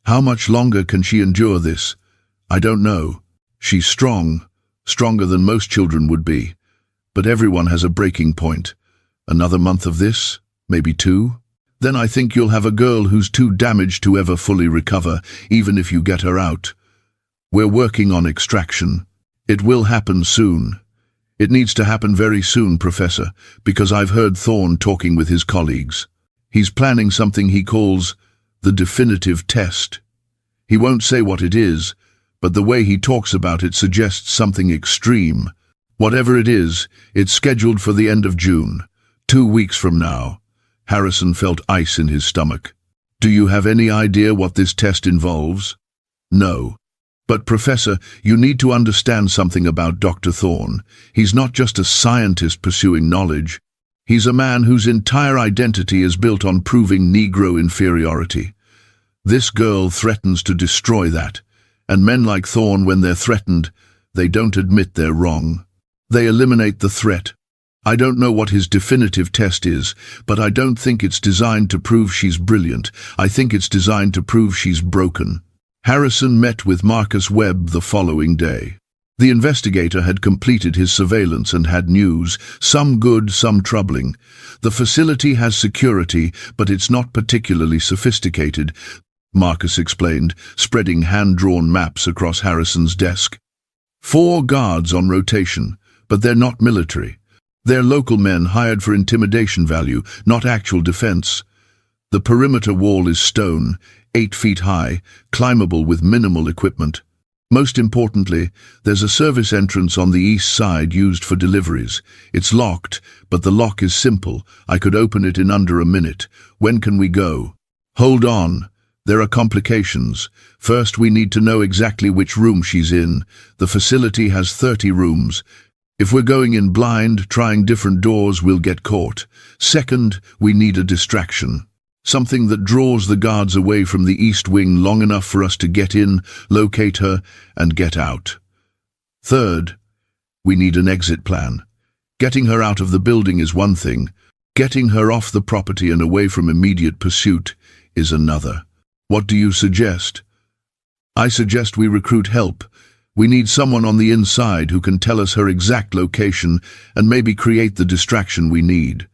How much longer can she endure this? I don't know. She's strong, stronger than most children would be. But everyone has a breaking point. Another month of this? Maybe 2? Then I think you'll have a girl who's too damaged to ever fully recover, even if you get her out. We're working on extraction. It will happen soon. It needs to happen very soon, Professor, because I've heard Thorne talking with his colleagues. He's planning something he calls the definitive test. He won't say what it is, but the way he talks about it suggests something extreme. Whatever it is, it's scheduled for the end of June, 2 weeks from now. Harrison felt ice in his stomach. Do you have any idea what this test involves? No. But Professor, you need to understand something about Dr. Thorne. He's not just a scientist pursuing knowledge. He's a man whose entire identity is built on proving Negro inferiority. This girl threatens to destroy that. And men like Thorne, when they're threatened, they don't admit they're wrong. They eliminate the threat. I don't know what his definitive test is, but I don't think it's designed to prove she's brilliant. I think it's designed to prove she's broken. Harrison met with Marcus Webb the following day. The investigator had completed his surveillance and had news, some good, some troubling. The facility has security, but it's not particularly sophisticated, Marcus explained, spreading hand-drawn maps across Harrison's desk. 4 guards on rotation, but they're not military. They're local men hired for intimidation value, not actual defense. The perimeter wall is stone, 8 feet high, climbable with minimal equipment. Most importantly, there's a service entrance on the east side used for deliveries. It's locked, but the lock is simple. I could open it in under a minute. When can we go? Hold on. There are complications. First, we need to know exactly which room she's in. The facility has 30 rooms. If we're going in blind, trying different doors, we'll get caught. Second, we need a distraction. Something that draws the guards away from the east wing long enough for us to get in, locate her, and get out. Third, we need an exit plan. Getting her out of the building is one thing. Getting her off the property and away from immediate pursuit is another. What do you suggest? I suggest we recruit help. We need someone on the inside who can tell us her exact location and maybe create the distraction we need.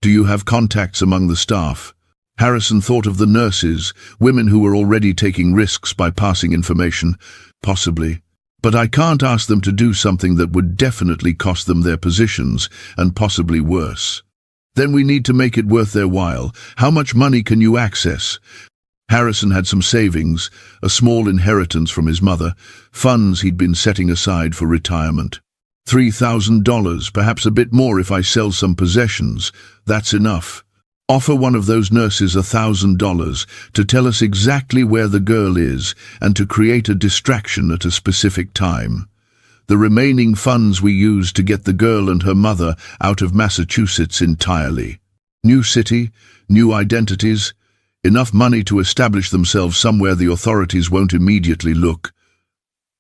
Do you have contacts among the staff? Harrison thought of the nurses, women who were already taking risks by passing information. Possibly. But I can't ask them to do something that would definitely cost them their positions, and possibly worse. Then we need to make it worth their while. How much money can you access? Harrison had some savings, a small inheritance from his mother, funds he'd been setting aside for retirement. $3,000, perhaps a bit more if I sell some possessions. That's enough. Offer one of those nurses $1,000 to tell us exactly where the girl is and to create a distraction at a specific time. The remaining funds we use to get the girl and her mother out of Massachusetts entirely. New city, new identities, enough money to establish themselves somewhere the authorities won't immediately look.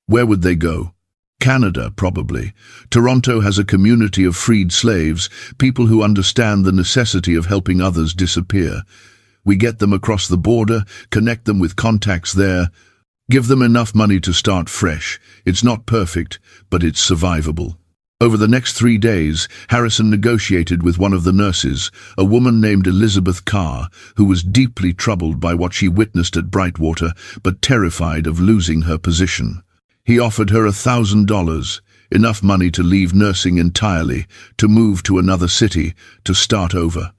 Where would they go? Canada, probably. Toronto has a community of freed slaves, people who understand the necessity of helping others disappear. We get them across the border, connect them with contacts there, give them enough money to start fresh. It's not perfect, but it's survivable. Over the next 3 days, Harrison negotiated with one of the nurses, a woman named Elizabeth Carr, who was deeply troubled by what she witnessed at Brightwater, but terrified of losing her position. He offered her $1,000, enough money to leave nursing entirely, to move to another city, to start over.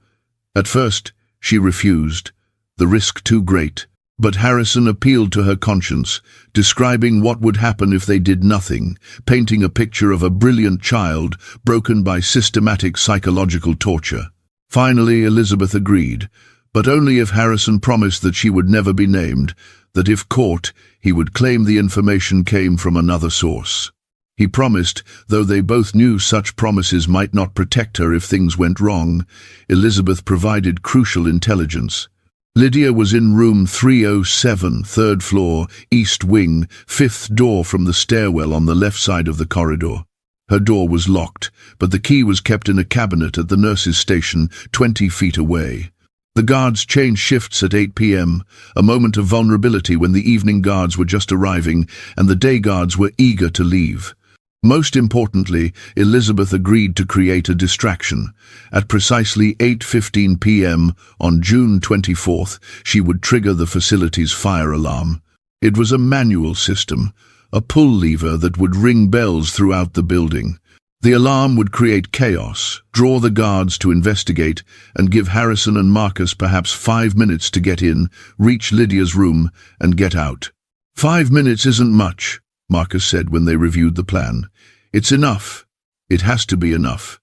At first, she refused, the risk too great. But Harrison appealed to her conscience, describing what would happen if they did nothing, painting a picture of a brilliant child broken by systematic psychological torture. Finally, Elizabeth agreed, but only if Harrison promised that she would never be named, that if caught, he would claim the information came from another source. He promised, though they both knew such promises might not protect her if things went wrong. Elizabeth provided crucial intelligence. Lydia was in room 307, third floor, east wing, fifth door from the stairwell on the left side of the corridor. Her door was locked, but the key was kept in a cabinet at the nurse's station 20 feet away. The guards changed shifts at 8 p.m., a moment of vulnerability when the evening guards were just arriving and the day guards were eager to leave. Most importantly, Elizabeth agreed to create a distraction. At precisely 8:15 p.m. on June 24th, she would trigger the facility's fire alarm. It was a manual system, a pull lever that would ring bells throughout the building. The alarm would create chaos, draw the guards to investigate, and give Harrison and Marcus perhaps 5 minutes to get in, reach Lydia's room, and get out. 5 minutes isn't much, Marcus said when they reviewed the plan. It's enough. It has to be enough.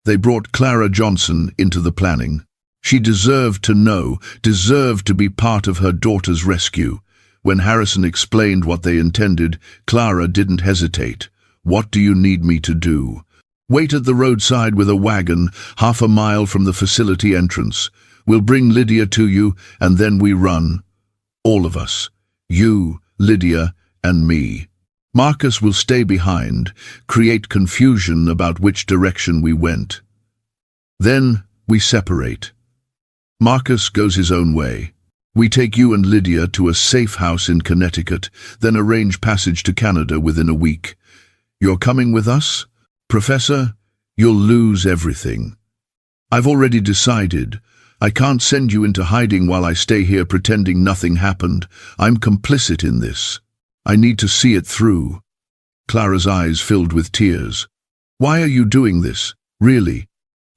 They brought Clara Johnson into the planning. She deserved to know, deserved to be part of her daughter's rescue. When Harrison explained what they intended, Clara didn't hesitate. What do you need me to do? Wait at the roadside with a wagon, half a mile from the facility entrance. We'll bring Lydia to you, and then we run. All of us. You, Lydia, and me. Marcus will stay behind, create confusion about which direction we went. Then we separate. Marcus goes his own way. We take you and Lydia to a safe house in Connecticut, then arrange passage to Canada within a week. You're coming with us? Professor, you'll lose everything. I've already decided. I can't send you into hiding while I stay here pretending nothing happened. I'm complicit in this. I need to see it through. Clara's eyes filled with tears. Why are you doing this? Really?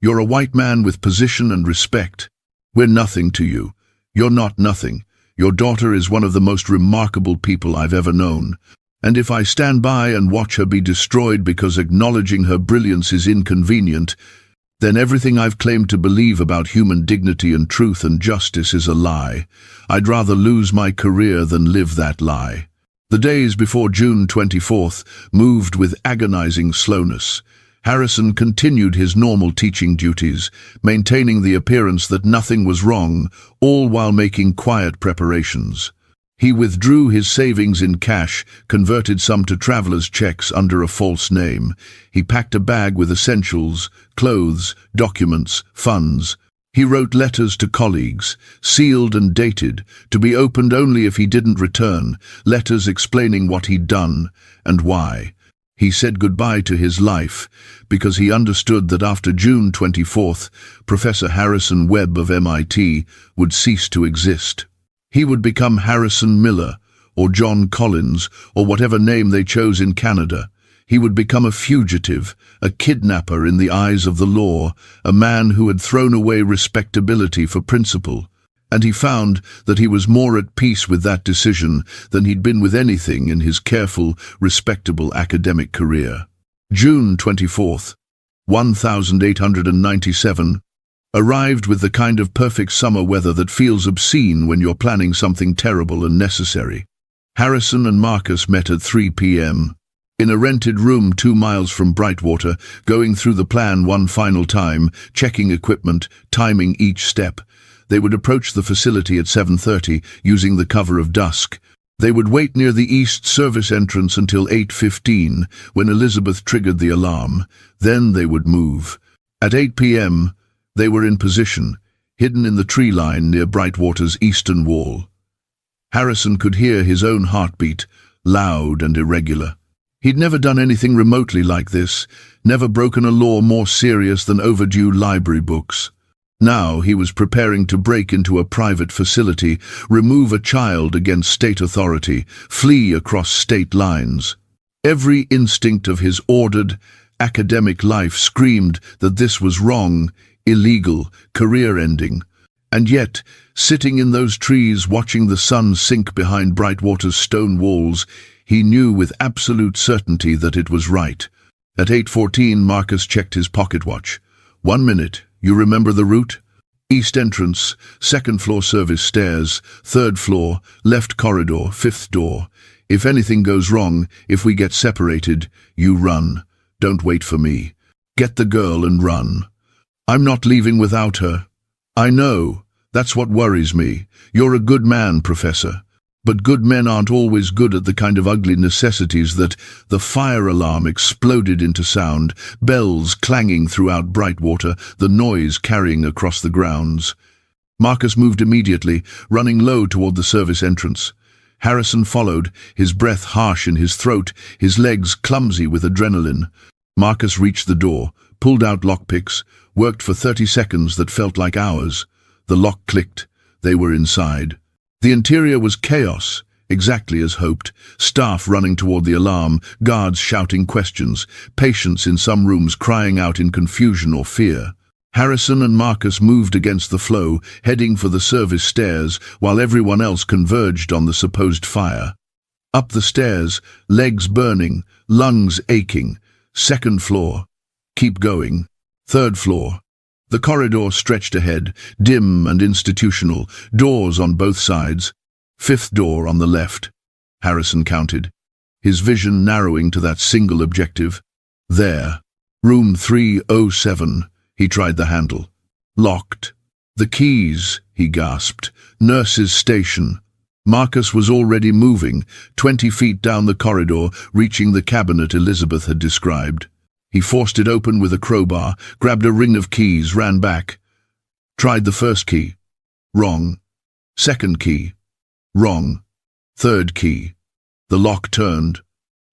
You're a white man with position and respect. We're nothing to you. You're not nothing. Your daughter is one of the most remarkable people I've ever known. And if I stand by and watch her be destroyed because acknowledging her brilliance is inconvenient, then everything I've claimed to believe about human dignity and truth and justice is a lie. I'd rather lose my career than live that lie. The days before June 24th moved with agonizing slowness. Harrison continued his normal teaching duties, maintaining the appearance that nothing was wrong, all while making quiet preparations. He withdrew his savings in cash, converted some to traveler's checks under a false name. He packed a bag with essentials, clothes, documents, funds. He wrote letters to colleagues, sealed and dated, to be opened only if he didn't return, letters explaining what he'd done and why. He said goodbye to his life because he understood that after June 24th, Professor Harrison Webb of MIT would cease to exist. He would become Harrison Miller, or John Collins, or whatever name they chose in Canada. He would become a fugitive, a kidnapper in the eyes of the law, a man who had thrown away respectability for principle. And he found that he was more at peace with that decision than he'd been with anything in his careful, respectable academic career. June 24th, 1897, arrived with the kind of perfect summer weather that feels obscene when you're planning something terrible and necessary. Harrison and Marcus met at 3 p.m. in a rented room 2 miles from Brightwater, going through the plan one final time, checking equipment, timing each step. They would approach the facility at 7:30, using the cover of dusk. They would wait near the east service entrance until 8:15, when Elizabeth triggered the alarm. Then they would move. At 8 p.m., they were in position, hidden in the tree line near Brightwater's eastern wall. Harrison could hear his own heartbeat, loud and irregular. He'd never done anything remotely like this, never broken a law more serious than overdue library books. Now he was preparing to break into a private facility, remove a child against state authority, flee across state lines. Every instinct of his ordered, academic life screamed that this was wrong, illegal, career-ending. And yet, sitting in those trees watching the sun sink behind Brightwater's stone walls, he knew with absolute certainty that it was right. At 8:14, Marcus checked his pocket watch. 1 minute. You remember the route? East entrance, second floor service stairs, third floor, left corridor, fifth door. If anything goes wrong, if we get separated, you run. Don't wait for me. Get the girl and run. I'm not leaving without her. I know. That's what worries me. You're a good man, Professor. But good men aren't always good at the kind of ugly necessities that the fire alarm exploded into sound, bells clanging throughout Brightwater, the noise carrying across the grounds. Marcus moved immediately, running low toward the service entrance. Harrison followed, his breath harsh in his throat, his legs clumsy with adrenaline. Marcus reached the door, pulled out lockpicks, worked for 30 seconds that felt like hours. The lock clicked. They were inside. The interior was chaos, exactly as hoped. Staff running toward the alarm, guards shouting questions, patients in some rooms crying out in confusion or fear. Harrison and Marcus moved against the flow, heading for the service stairs, while everyone else converged on the supposed fire. Up the stairs, legs burning, lungs aching. Second floor. Keep going. Third floor. The corridor stretched ahead, dim and institutional, doors on both sides. Fifth door on the left. Harrison counted, his vision narrowing to that single objective. There. Room 307. He tried the handle. Locked. The keys, he gasped. Nurse's station. Marcus was already moving, 20 feet down the corridor, reaching the cabinet Elizabeth had described. He forced it open with a crowbar, grabbed a ring of keys, ran back. Tried the first key. Wrong. Second key. Wrong. Third key. The lock turned.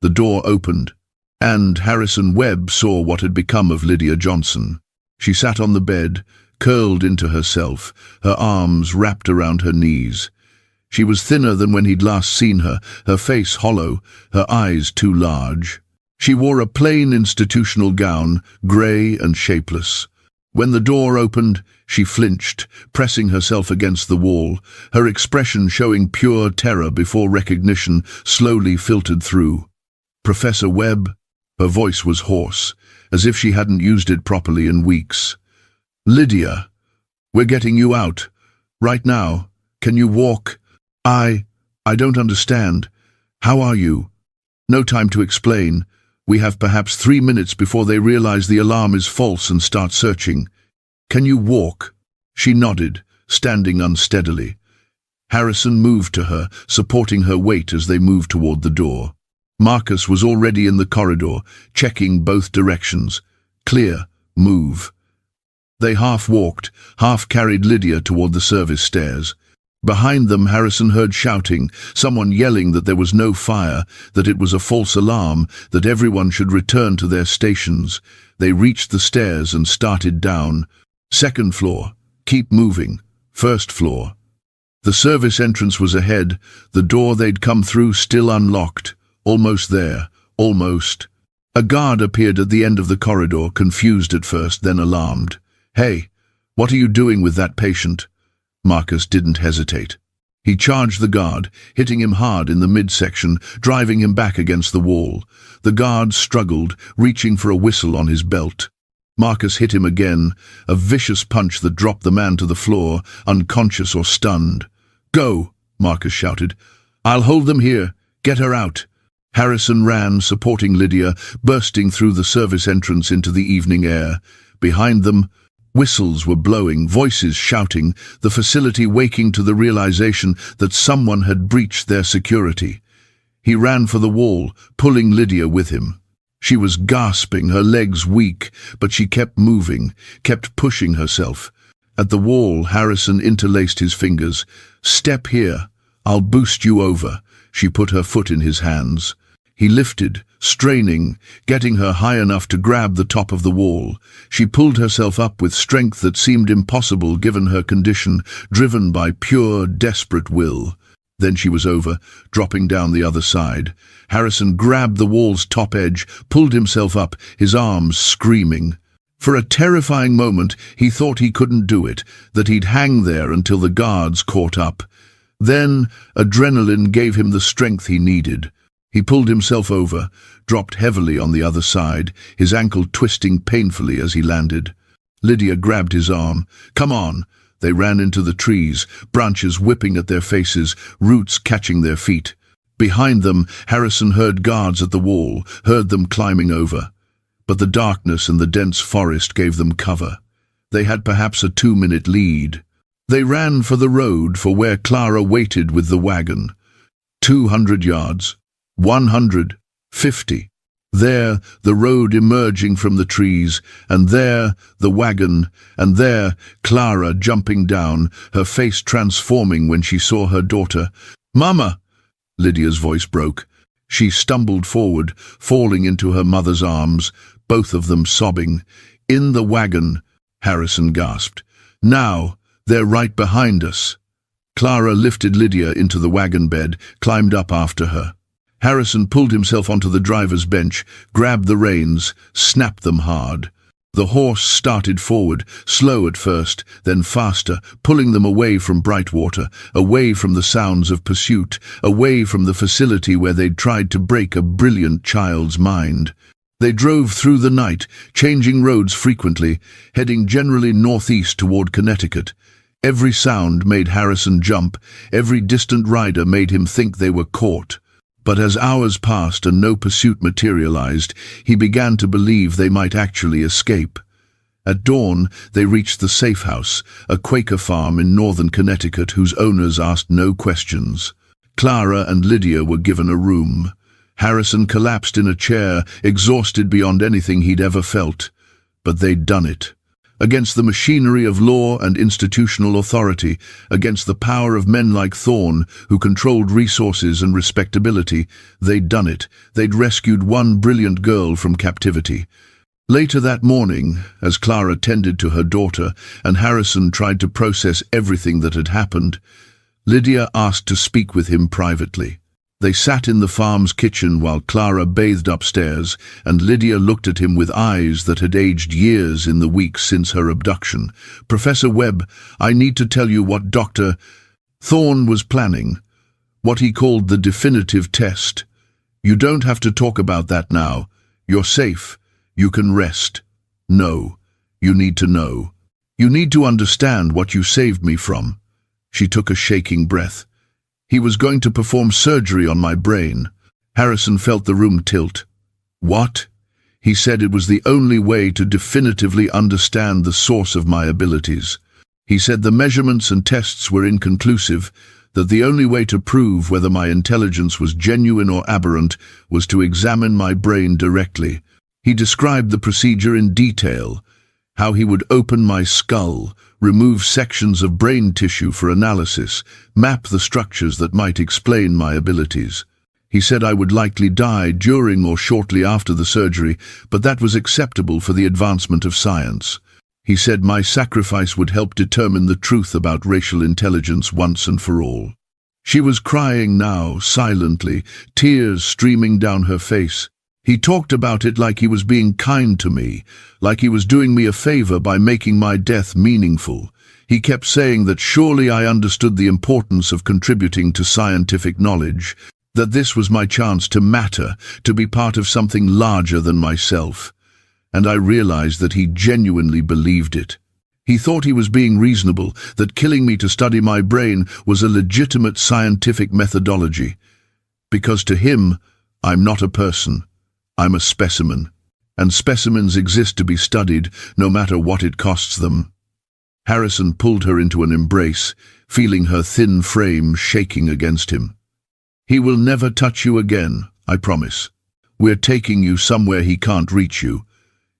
The door opened. And Harrison Webb saw what had become of Lydia Johnson. She sat on the bed, curled into herself, her arms wrapped around her knees. She was thinner than when he'd last seen her, her face hollow, her eyes too large. She wore a plain institutional gown, grey and shapeless. When the door opened, she flinched, pressing herself against the wall, her expression showing pure terror before recognition slowly filtered through. Professor Webb? Her voice was hoarse, as if she hadn't used it properly in weeks. Lydia, we're getting you out. Right now. Can you walk? I don't understand. How are you? No time to explain. We have perhaps 3 minutes before they realize the alarm is false and start searching. Can you walk? She nodded, standing unsteadily. Harrison moved to her, supporting her weight as they moved toward the door. Marcus was already in the corridor, checking both directions. Clear. Move. They half walked, half carried Lydia toward the service stairs. Behind them, Harrison heard shouting, someone yelling that there was no fire, that it was a false alarm, that everyone should return to their stations. They reached the stairs and started down. Second floor. Keep moving. First floor. The service entrance was ahead, the door they'd come through still unlocked. Almost there. Almost. A guard appeared at the end of the corridor, confused at first, then alarmed. Hey, what are you doing with that patient? Marcus didn't hesitate. He charged the guard, hitting him hard in the midsection, driving him back against the wall. The guard struggled, reaching for a whistle on his belt. Marcus hit him again, a vicious punch that dropped the man to the floor, unconscious or stunned. Go, Marcus shouted. I'll hold them here. Get her out. Harrison ran, supporting Lydia, bursting through the service entrance into the evening air. Behind them, whistles were blowing, voices shouting, the facility waking to the realization that someone had breached their security. He ran for the wall, pulling Lydia with him. She was gasping, her legs weak, but she kept moving, kept pushing herself. At the wall, Harrison interlaced his fingers. Step here. I'll boost you over. She put her foot in his hands. He lifted, straining, getting her high enough to grab the top of the wall. She pulled herself up with strength that seemed impossible given her condition, driven by pure, desperate will. Then she was over, dropping down the other side. Harrison grabbed the wall's top edge, pulled himself up, his arms screaming. For a terrifying moment, he thought he couldn't do it, that he'd hang there until the guards caught up. Then, adrenaline gave him the strength he needed. He pulled himself over, dropped heavily on the other side, his ankle twisting painfully as he landed. Lydia grabbed his arm. Come on. They ran into the trees, branches whipping at their faces, roots catching their feet. Behind them, Harrison heard guards at the wall, heard them climbing over. But the darkness and the dense forest gave them cover. They had perhaps a 2-minute lead. They ran for the road for where Clara waited with the wagon. 200 yards. 150. There, the road emerging from the trees, and there, the wagon, and there, Clara jumping down, her face transforming when she saw her daughter. "Mama!" Lydia's voice broke. She stumbled forward, falling into her mother's arms, both of them sobbing. "In the wagon," Harrison gasped. "Now, they're right behind us." Clara lifted Lydia into the wagon bed, climbed up after her. Harrison pulled himself onto the driver's bench, grabbed the reins, snapped them hard. The horse started forward, slow at first, then faster, pulling them away from Brightwater, away from the sounds of pursuit, away from the facility where they'd tried to break a brilliant child's mind. They drove through the night, changing roads frequently, heading generally northeast toward Connecticut. Every sound made Harrison jump, every distant rider made him think they were caught. But as hours passed and no pursuit materialized, he began to believe they might actually escape. At dawn, they reached the Safe House, a Quaker farm in northern Connecticut whose owners asked no questions. Clara and Lydia were given a room. Harrison collapsed in a chair, exhausted beyond anything he'd ever felt. But they'd done it. Against the machinery of law and institutional authority, against the power of men like Thorne, who controlled resources and respectability, they'd done it. They'd rescued one brilliant girl from captivity. Later that morning, as Clara tended to her daughter and Harrison tried to process everything that had happened, Lydia asked to speak with him privately. They sat in the farm's kitchen while Clara bathed upstairs, and Lydia looked at him with eyes that had aged years in the weeks since her abduction. "Professor Webb, I need to tell you what Dr. Thorne was planning, what he called the definitive test. You don't have to talk about that now. You're safe. You can rest. No, you need to know. You need to understand what you saved me from." She took a shaking breath. "He was going to perform surgery on my brain." Harrison felt the room tilt. "What?" He said it was the only way to definitively understand the source of my abilities. He said the measurements and tests were inconclusive, that the only way to prove whether my intelligence was genuine or aberrant was to examine my brain directly. He described the procedure in detail, how he would open my skull, remove sections of brain tissue for analysis, map the structures that might explain my abilities. He said I would likely die during or shortly after the surgery, but that was acceptable for the advancement of science. He said my sacrifice would help determine the truth about racial intelligence once and for all. She was crying now, silently, tears streaming down her face. He talked about it like he was being kind to me, like he was doing me a favor by making my death meaningful. He kept saying that surely I understood the importance of contributing to scientific knowledge, that this was my chance to matter, to be part of something larger than myself. And I realized that he genuinely believed it. He thought he was being reasonable, that killing me to study my brain was a legitimate scientific methodology. Because to him, I'm not a person. I'm a specimen, and specimens exist to be studied, no matter what it costs them. Harrison pulled her into an embrace, feeling her thin frame shaking against him. "He will never touch you again, I promise. We're taking you somewhere he can't reach you.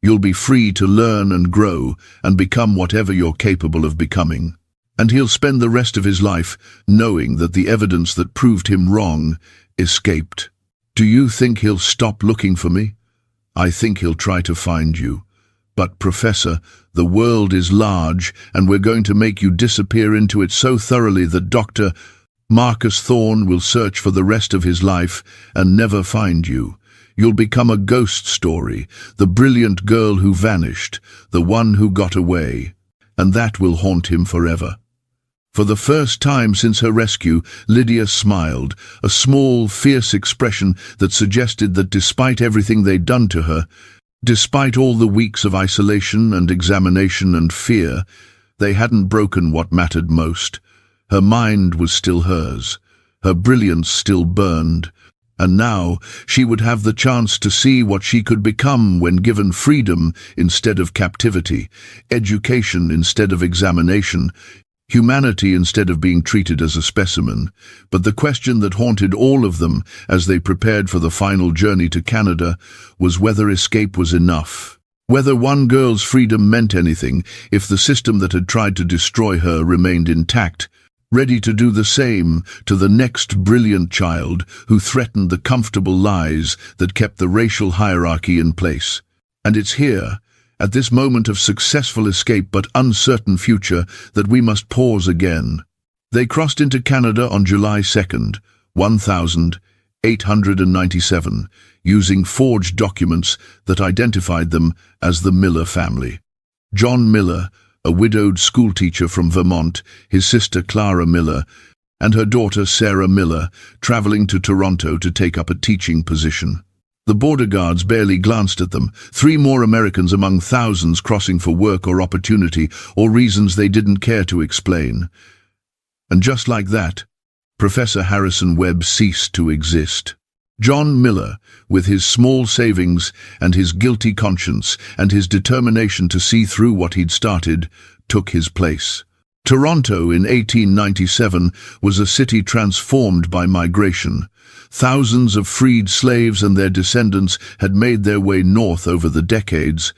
You'll be free to learn and grow and become whatever you're capable of becoming. And he'll spend the rest of his life knowing that the evidence that proved him wrong escaped. Do you think he'll stop looking for me? I think he'll try to find you. But, Professor, the world is large, and we're going to make you disappear into it so thoroughly that Dr. Marcus Thorne will search for the rest of his life and never find you. You'll become a ghost story, the brilliant girl who vanished, the one who got away, and that will haunt him forever." For the first time since her rescue, Lydia smiled, a small, fierce expression that suggested that despite everything they'd done to her, despite all the weeks of isolation and examination and fear, They hadn't broken what mattered most. Her mind was still hers. Her brilliance still burned. And now she would have the chance to see what she could become when given freedom instead of captivity, education instead of examination, humanity instead of being treated as a specimen. But the question that haunted all of them as they prepared for the final journey to Canada was whether escape was enough. Whether one girl's freedom meant anything if the system that had tried to destroy her remained intact, ready to do the same to the next brilliant child who threatened the comfortable lies that kept the racial hierarchy in place. And it's here, at this moment of successful escape but uncertain future, that we must pause again. They crossed into Canada on July 2nd, 1897, using forged documents that identified them as the Miller family. John Miller, a widowed schoolteacher from Vermont, his sister Clara Miller, and her daughter Sarah Miller, traveling to Toronto to take up a teaching position. The border guards barely glanced at them, 3 more Americans among thousands crossing for work or opportunity, or reasons they didn't care to explain. And just like that, Professor Harrison Webb ceased to exist. John Miller, with his small savings and his guilty conscience and his determination to see through what he'd started, took his place. Toronto in 1897 was a city transformed by migration. Thousands of freed slaves and their descendants had made their way north over the decades,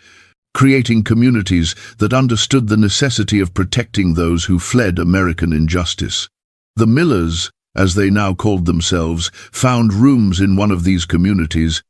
creating communities that understood the necessity of protecting those who fled American injustice. The Millers, as they now called themselves, found rooms in one of these communities,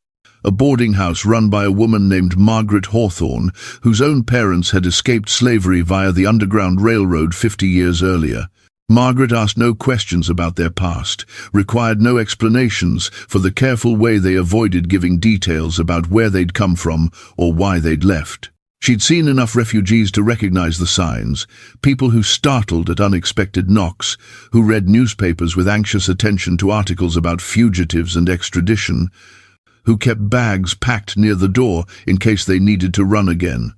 a boarding house run by a woman named Margaret Hawthorne, whose own parents had escaped slavery via the Underground Railroad 50 years earlier. Margaret asked no questions about their past, required no explanations for the careful way they avoided giving details about where they'd come from or why they'd left. She'd seen enough refugees to recognize the signs, people who startled at unexpected knocks, who read newspapers with anxious attention to articles about fugitives and extradition, who kept bags packed near the door in case they needed to run again.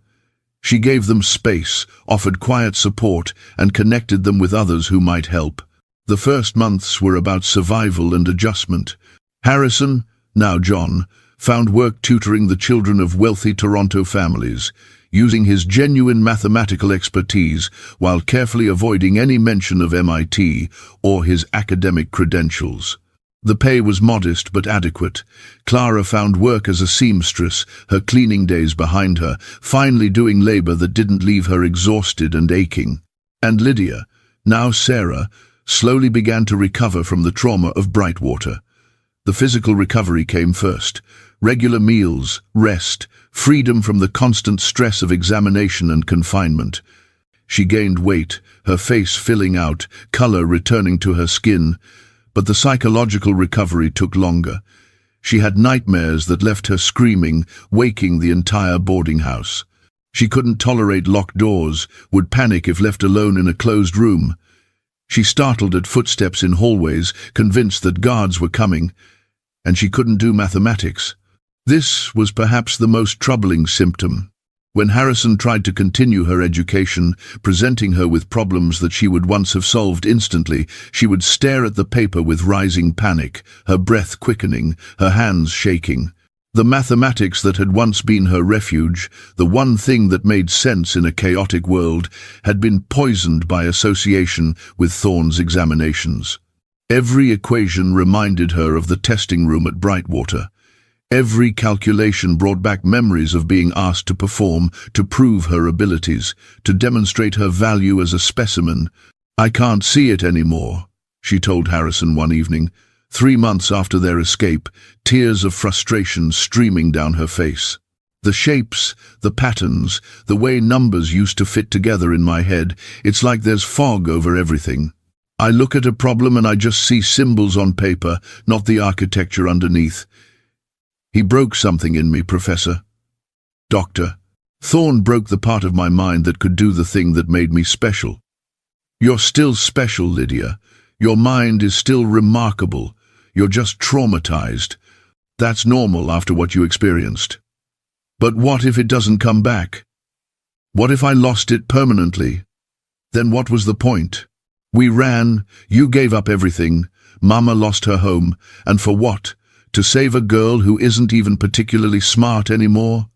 She gave them space, offered quiet support, and connected them with others who might help. The first months were about survival and adjustment. Harrison, now John, found work tutoring the children of wealthy Toronto families, using his genuine mathematical expertise while carefully avoiding any mention of MIT or his academic credentials. The pay was modest but adequate. Clara found work as a seamstress, her cleaning days behind her, finally doing labor that didn't leave her exhausted and aching. And Lydia, now Sarah, slowly began to recover from the trauma of Brightwater. The physical recovery came first. Regular meals, rest, freedom from the constant stress of examination and confinement. She gained weight, her face filling out, color returning to her skin, but the psychological recovery took longer. She had nightmares that left her screaming, waking the entire boarding house. She couldn't tolerate locked doors, would panic if left alone in a closed room. She startled at footsteps in hallways, convinced that guards were coming, and she couldn't do mathematics. This was perhaps the most troubling symptom. When Harrison tried to continue her education, presenting her with problems that she would once have solved instantly, she would stare at the paper with rising panic, her breath quickening, her hands shaking. The mathematics that had once been her refuge, the one thing that made sense in a chaotic world, had been poisoned by association with Thorne's examinations. Every equation reminded her of the testing room at Brightwater. Every calculation brought back memories of being asked to perform, to prove her abilities, to demonstrate her value as a specimen. "I can't see it anymore," she told Harrison one evening, 3 months after their escape, tears of frustration streaming down her face. "The shapes, the patterns, the way numbers used to fit together in my head, it's like there's fog over everything. I look at a problem and I just see symbols on paper, not the architecture underneath. He broke something in me, Professor. Doctor. Thorne broke the part of my mind that could do the thing that made me special. You're still special, Lydia. Your mind is still remarkable. You're just traumatized. That's normal after what you experienced. But what if it doesn't come back? What if I lost it permanently?" Then what was the point? We ran, you gave up everything, Mama lost her home, and for what? To save a girl who isn't even particularly smart anymore?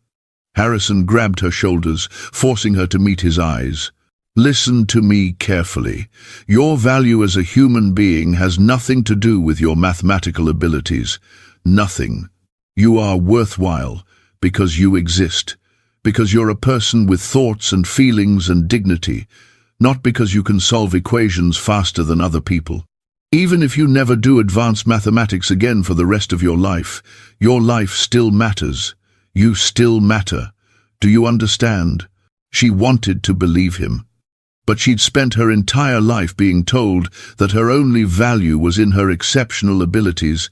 Harrison grabbed her shoulders, forcing her to meet his eyes. Listen to me carefully. Your value as a human being has nothing to do with your mathematical abilities. Nothing. You are worthwhile because you exist, because you're a person with thoughts and feelings and dignity, not because you can solve equations faster than other people. Even if you never do advanced mathematics again for the rest of your life still matters. You still matter. Do you understand? She wanted to believe him. But she'd spent her entire life being told that her only value was in her exceptional abilities,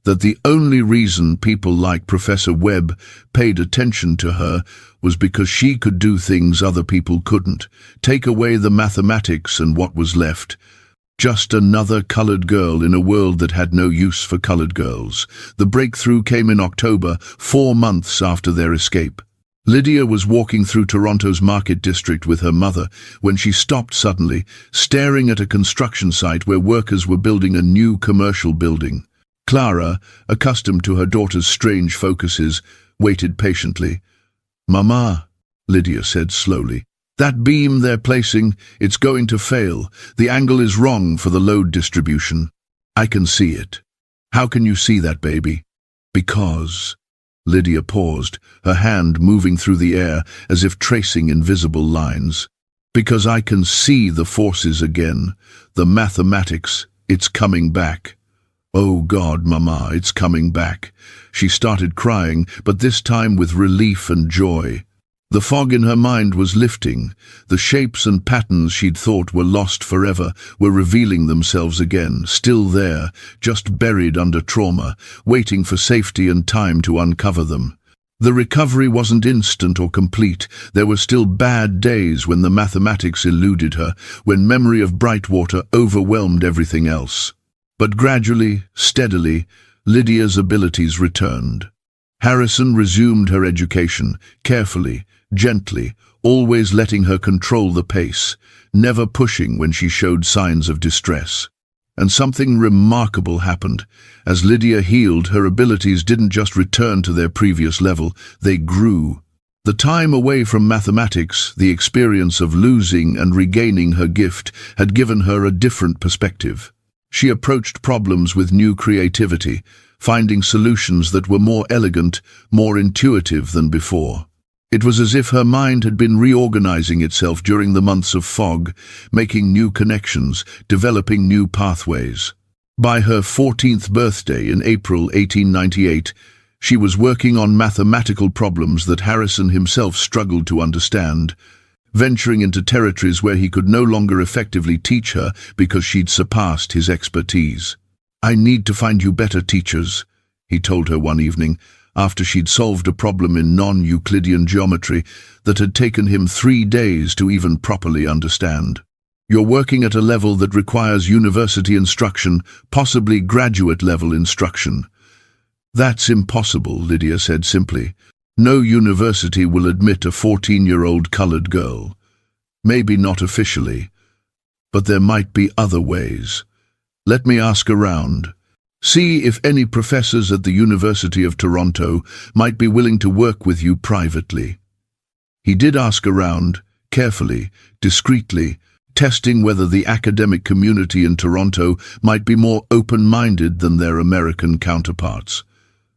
that the only reason people like Professor Webb paid attention to her was because she could do things other people couldn't. Take away the mathematics and what was left? Just another colored girl in a world that had no use for colored girls. The breakthrough came in October, 4 months after their escape. Lydia was walking through Toronto's Market District with her mother when she stopped suddenly, staring at a construction site where workers were building a new commercial building. Clara, accustomed to her daughter's strange focuses, waited patiently. "Mama," Lydia said slowly, "that beam they're placing, it's going to fail. The angle is wrong for the load distribution. I can see it." "How can you see that, baby?" "Because..." Lydia paused, her hand moving through the air as if tracing invisible lines. "Because I can see the forces again. The mathematics, it's coming back." "Oh God, Mama, it's coming back." She started crying, but this time with relief and joy. The fog in her mind was lifting. The shapes and patterns she'd thought were lost forever were revealing themselves again, still there, just buried under trauma, waiting for safety and time to uncover them. The recovery wasn't instant or complete. There were still bad days when the mathematics eluded her, when memory of Brightwater overwhelmed everything else. But gradually, steadily, Lydia's abilities returned. Harrison resumed her education, carefully, gently, always letting her control the pace, never pushing when she showed signs of distress. And something remarkable happened. As Lydia healed, her abilities didn't just return to their previous level, they grew. The time away from mathematics, the experience of losing and regaining her gift, had given her a different perspective. She approached problems with new creativity, finding solutions that were more elegant, more intuitive than before. It was as if her mind had been reorganizing itself during the months of fog, making new connections, developing new pathways. By her 14th birthday in April 1898, she was working on mathematical problems that Harrison himself struggled to understand, venturing into territories where he could no longer effectively teach her because she'd surpassed his expertise. "I need to find you better teachers," he told her one evening, after she'd solved a problem in non-Euclidean geometry that had taken him 3 days to even properly understand. "You're working at a level that requires university instruction, possibly graduate-level instruction." "That's impossible," Lydia said simply. "No university will admit a 14-year-old colored girl. Maybe not officially, but there might be other ways. Let me ask around. See if any professors at the University of Toronto might be willing to work with you privately." He did ask around, carefully, discreetly, testing whether the academic community in Toronto might be more open-minded than their American counterparts.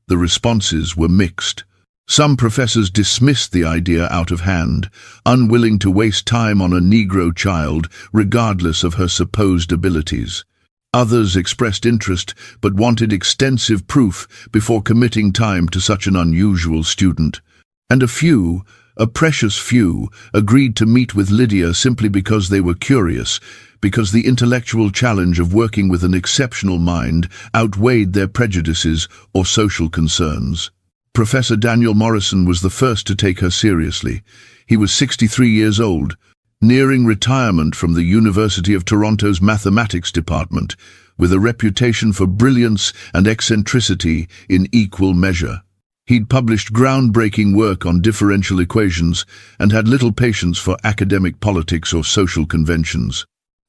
The responses were mixed. Some professors dismissed the idea out of hand, unwilling to waste time on a Negro child, regardless of her supposed abilities. Others expressed interest, but wanted extensive proof before committing time to such an unusual student. And a few, a precious few, agreed to meet with Lydia simply because they were curious, because the intellectual challenge of working with an exceptional mind outweighed their prejudices or social concerns. Professor Daniel Morrison was the first to take her seriously. He was 63 years old, nearing retirement from the University of Toronto's mathematics department, with a reputation for brilliance and eccentricity in equal measure. He'd published groundbreaking work on differential equations and had little patience for academic politics or social conventions.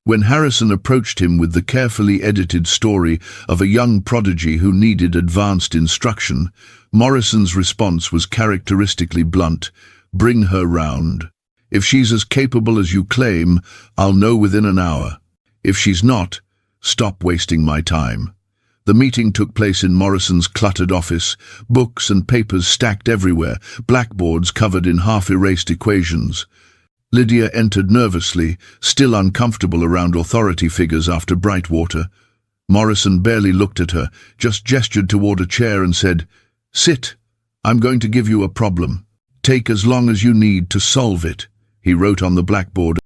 When Harrison approached him with the carefully edited story of a young prodigy who needed advanced instruction, Morrison's response was characteristically blunt: "Bring her round. If she's as capable as you claim, I'll know within an hour. If she's not, stop wasting my time." The meeting took place in Morrison's cluttered office, books and papers stacked everywhere, blackboards covered in half-erased equations. Lydia entered nervously, still uncomfortable around authority figures after Brightwater. Morrison barely looked at her, just gestured toward a chair and said, "Sit. I'm going to give you a problem. Take as long as you need to solve it." He wrote on the blackboard